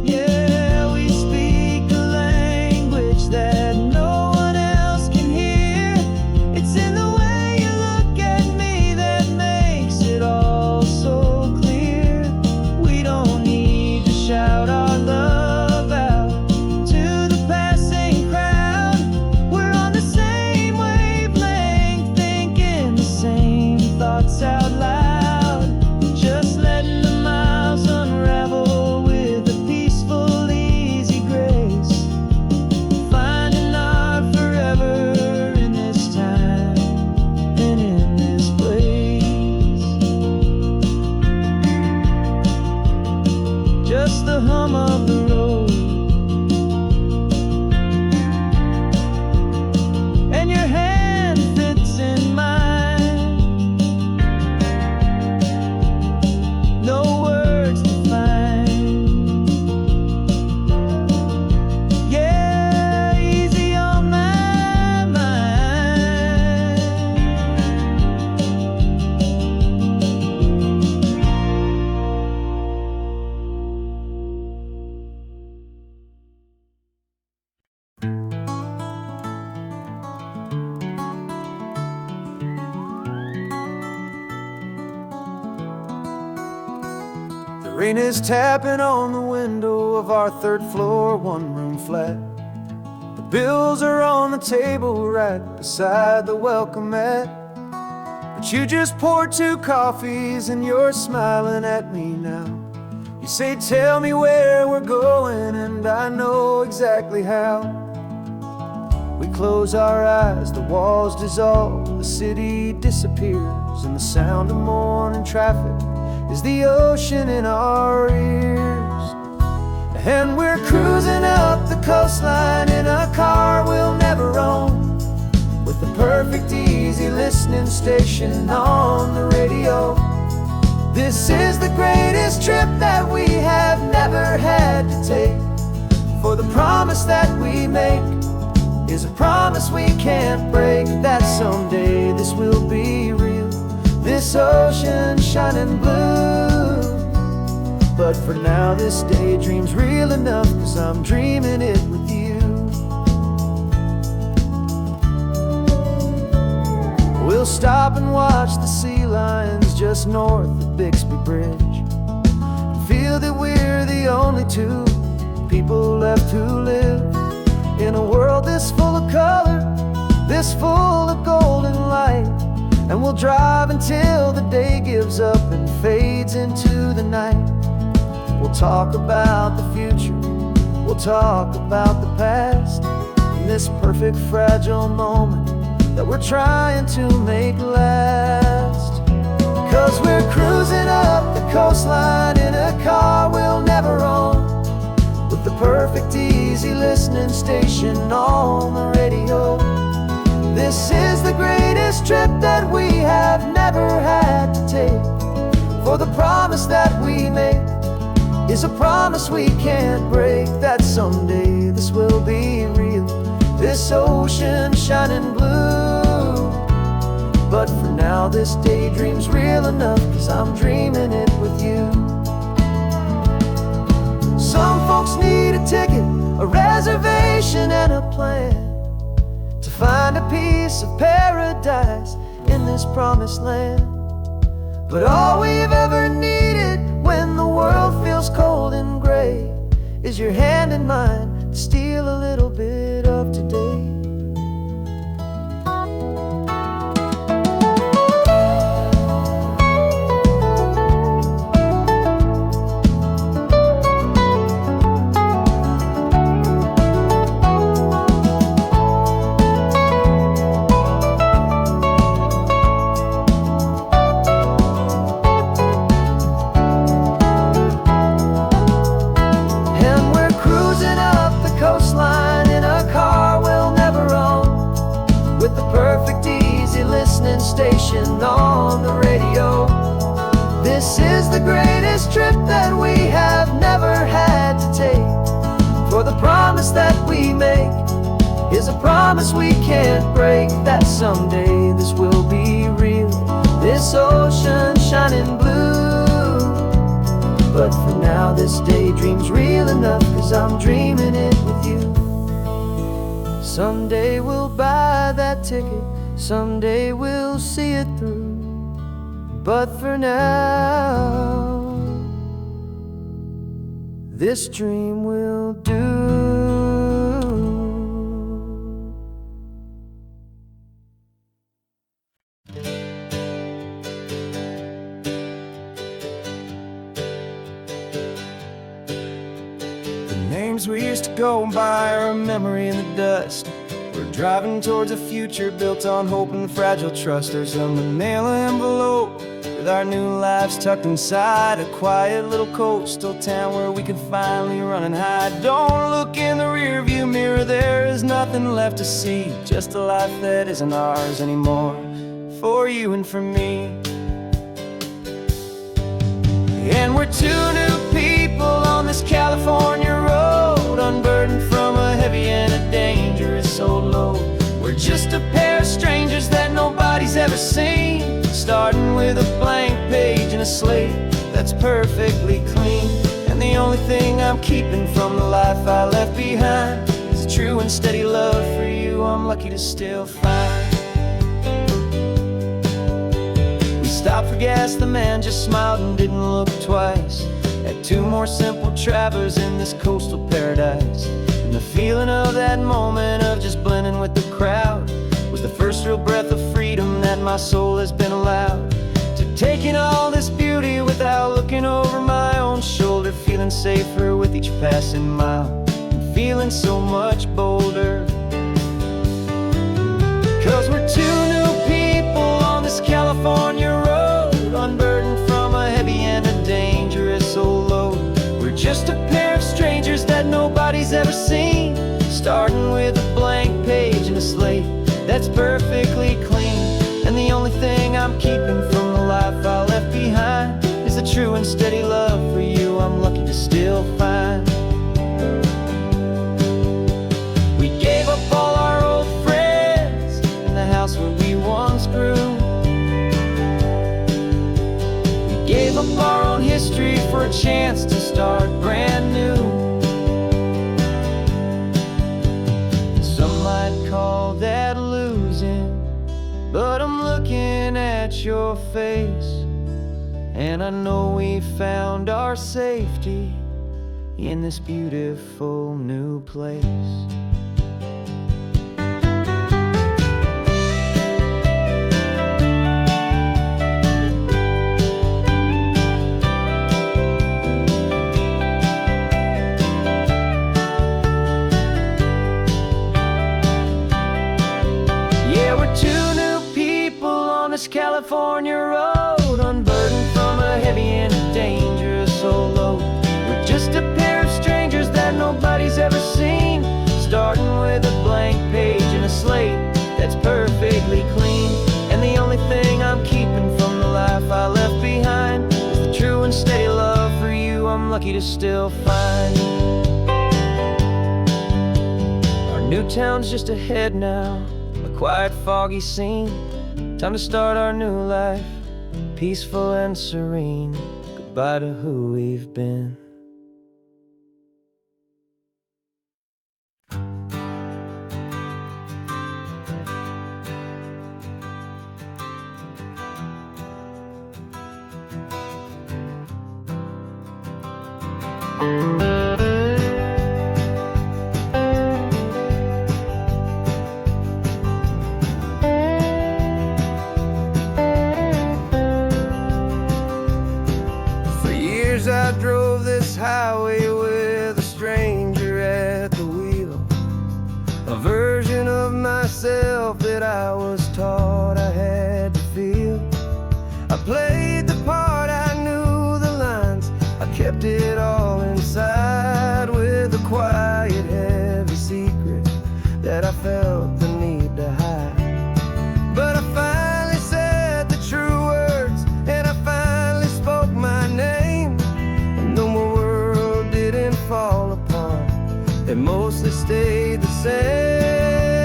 Yeah, we speak a language that no one else can hear. It's in the way you look at me that makes it all so clear. We don't need to shout our love out to the passing crowd. We're on the same wavelength, thinking the same thoughts out loud. Just letting the miles unravel with a peaceful, easy grace. Finding our forever in this time and in this place. Just the hum of the road and your hand fits in mine. No words to find. Yeah, easy on my mind. The rain is tapping on the window of our third floor, one-room flat. The bills are on the table right beside the welcome mat. But you just poured 2 coffees and you're smiling at me now. You say, tell me where we're going, and I know exactly how. We close our eyes, the walls dissolve, the city disappears, and the sound of morning traffic is the ocean in our ears. And we're cruising up the coastline in a car we'll never own, with the perfect easy listening station on the radio. This is the greatest trip that we have never had to take, for the promise that we make is a promise we can't break, that someday this will be real, this ocean shining blue. But for now this daydream's real enough, 'cause I'm dreaming it with you. We'll stop and watch the sea lions just north of Bixby Bridge, feel that we're the only 2 people left who live in a world this full of color, this full of golden light. And we'll drive until the day gives up and fades into the night. We'll talk about the future, we'll talk about the past, in this perfect fragile moment that we're trying to make last. 'Cause we're cruising up the coastline in a car we'll never own, with the perfect easy listening station on the radio. This is the greatest trip that we have never had to take, for the promise that we make is a promise we can't break, that someday this will be real, this ocean shining blue. But for now this daydream's real enough, 'cause I'm dreaming it with you. Some folks need a ticket, a reservation and a plan to find a piece of paradise in this promised land. But all we've ever needed when the world feels cold and gray is your hand in mine to steal a little bit of today. Station on the radio. This is the greatest trip that we have never had to take, for the promise that we make is a promise we can't break, that someday this will be real, this ocean shining blue. But for now this daydream's real enough, 'cause I'm dreaming it with you. Someday we'll buy that ticket, someday we'll see it through. But for now, this dream will do. Names we used to go by are a memory in the dust. We're driving towards a future built on hope and fragile trust. There's a manila envelope with our new lives tucked inside, a quiet little coastal town where we could finally run and hide. Don't look in the rearview mirror, there is nothing left to see, just a life that isn't ours anymore, for you and for me. And we're two new people on this California road, unburdened from a heavy and a dangerous old load. We're just a pair of strangers that nobody's ever seen, starting with a blank page and a slate that's perfectly clean. And the only thing I'm keeping from the life I left behind is a true and steady love for you I'm lucky to still find. Stopped for gas, the man just smiled and didn't look twice. Had two more simple travelers in this coastal paradise. And the feeling of that moment of just blending with the crowd was the first real breath of freedom that my soul has been allowed to take in all this beauty without looking over my own shoulder, feeling safer with each passing mile and feeling so much bolder. 'Cause we're two new people on this California road, unburdened from a heavy and a dangerous old load. We're just a pair of strangers that nobody's ever seen, starting with a blank page and a slate that's perfectly clean. And the only thing I'm keeping from the life I left behind is a true and steady love for you I'm lucky to still find. We gave up all our old friends in the house where we once grew. Gave up our own history for a chance to start brand new. Some might call that losing, but I'm looking at your face, and I know we found our safety in this beautiful new place. California road, unburdened from a heavy and a dangerous old load. We're just a pair of strangers that nobody's ever seen, starting with a blank page and a slate that's perfectly clean. And the only thing I'm keeping from the life I left behind is the true and steady love for you I'm lucky to still find. Our new town's just ahead now, a quiet foggy scene. Time to start our new life, peaceful and serene. Goodbye to who we've been. I drove this highway with a stranger at the wheel, a version of myself that I was taught I had to feel. I played the part, I knew the lines, I kept it all inside with a quiet, heavy secret that I felt the need to hide. But I finally said the true words, and I finally spoke my name. Fall apart, they mostly stayed the same.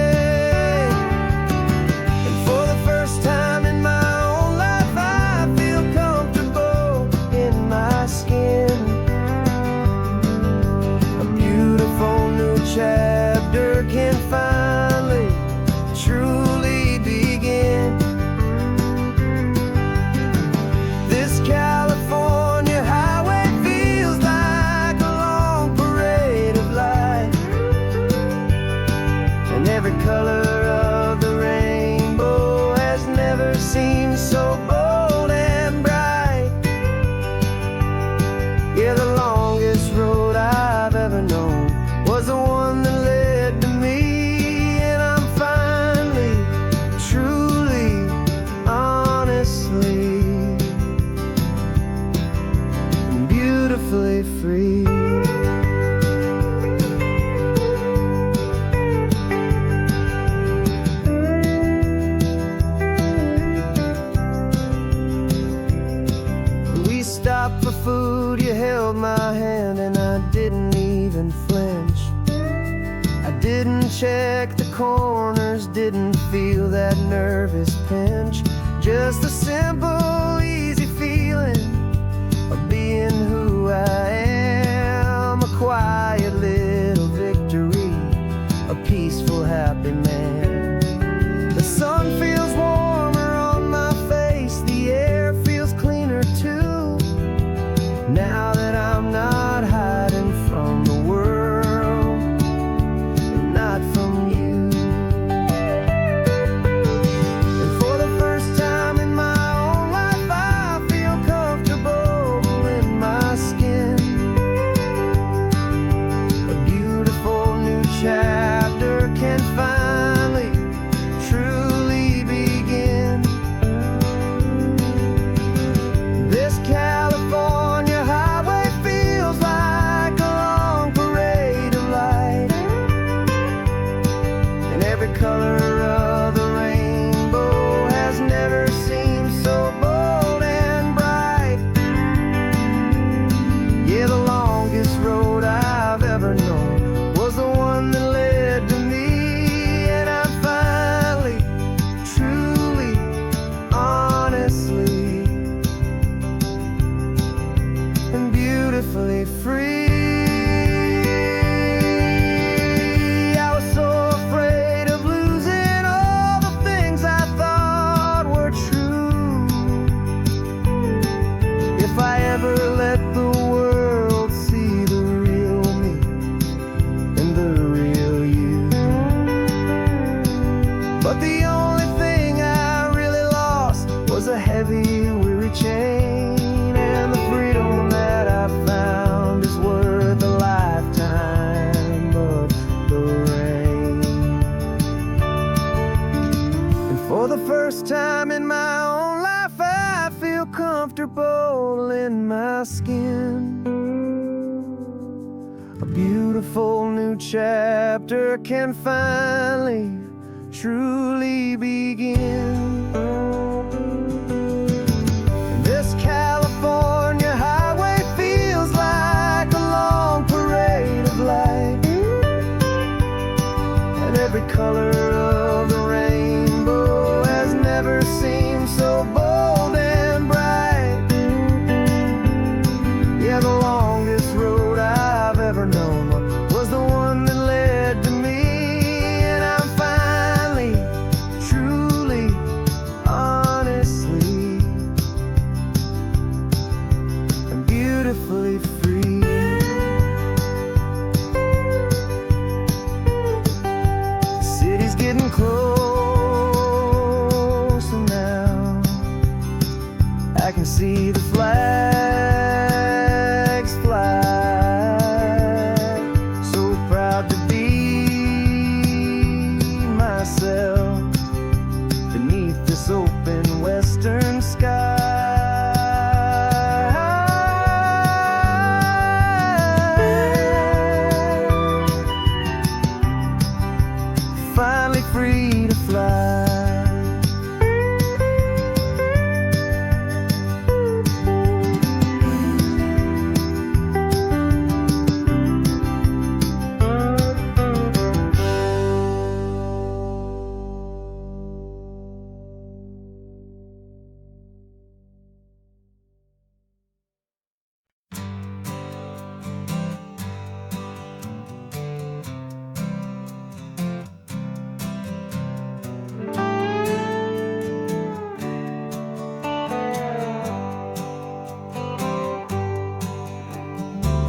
beautifully free. We stopped for food, you held my hand, and I didn't even flinch. I didn't check the corners, didn't feel that nervous pinch. Just a simple, easy feeling of being who I am. A quiet little victory, a peaceful, happy man. The sun feels warmer on my face, the air feels cleaner too. Now that I'm not hiding from the world, and not from you. And for the first time in my own life, I feel comfortable in my skin. A beautiful new chapter can finally, truly begin. This California highway feels like a long parade of light, and every color of the rainbow has never seemed so bold and bright. Yeah, the longest road I've ever known was the one that led to me, and I'm finally, truly, honestly, and beautifully free. I was so afraid of losing all the things I thought were true. If I ever let the world see the real me and the real you. But the only thing I really lost was a heavy, weary chain, and the freedom that I found is worth a lifetime of the rain. And for the first time in my own life, I feel comfortable in my skin. A beautiful new chapter can finally, truly begin. And this California highway feels like a long parade of light, and every color of the rainbow has never seemed so bold and bright. Yeah, the longest road I've ever known was the one that led to me, and I'm finally, truly, honestly, and beautifully free. The city's getting closer now. I can see the flags fly. So proud to be myself beneath this open western sky. Finally free to fly.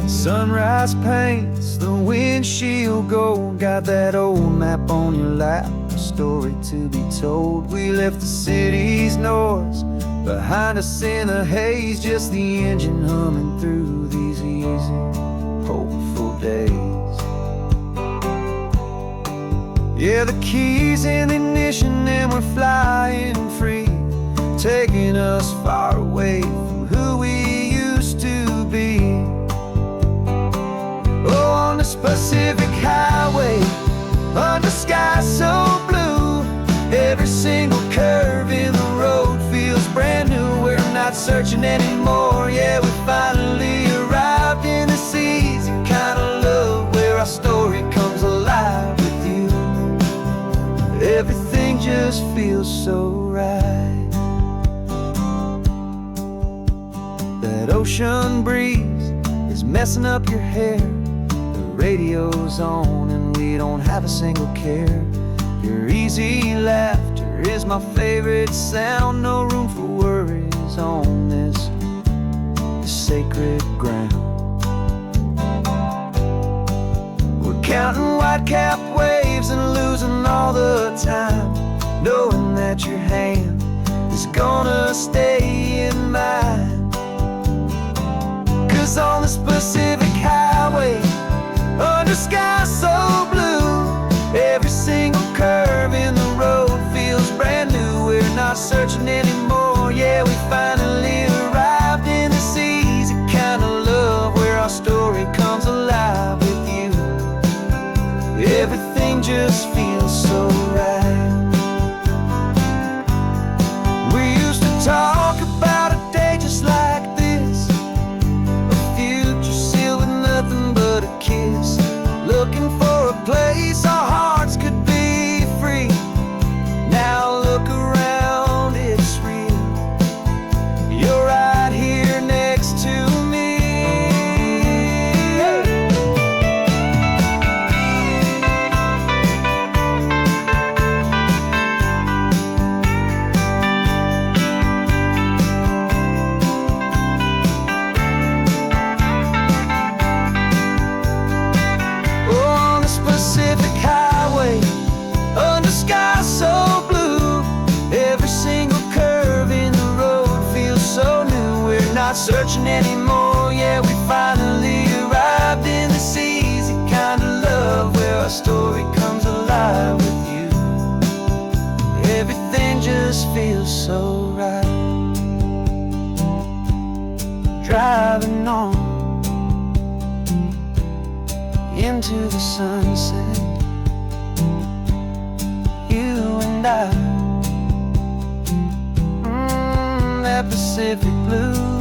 Sunrise paints the windshield gold. Got that old map on your lap, a story to be told. We left the city's noise behind us in the haze, just the engine humming through these easy, hopeful days. Yeah, the keys in the ignition and we're flying free, taking us far away from who we used to be. searching anymore. Yeah, we finally arrived in this easy kind of love where our story comes alive with you. Everything just feels so right. That ocean breeze is messing up your hair. The radio's on and we don't have a single care. Your easy laughter is my favorite sound. No room for worries on this sacred ground. We're counting white-capped waves and losing all the time, knowing that your hand is gonna stay in mine. 'Cause on this Pacific highway, under sky so blue, every single curve in the road feels brand new. We're not searching anymore. Yeah, we finally arrived in this easy kind of love where our story comes alive with you. Everything just feels so right. We used to talk about a day just like this, a future sealed with nothing but a kiss, looking for a place our hearts could be free. Now look around, it's real. You're right here next to me. On this Pacific highway, under sky so blue, every single curve in the road feels so new. We're not searching anymore. Yeah, we finally arrived in this easy kind of love where our story comes alive with you. Everything just feels so right. Driving on into the sunset, you and I, that Pacific blue.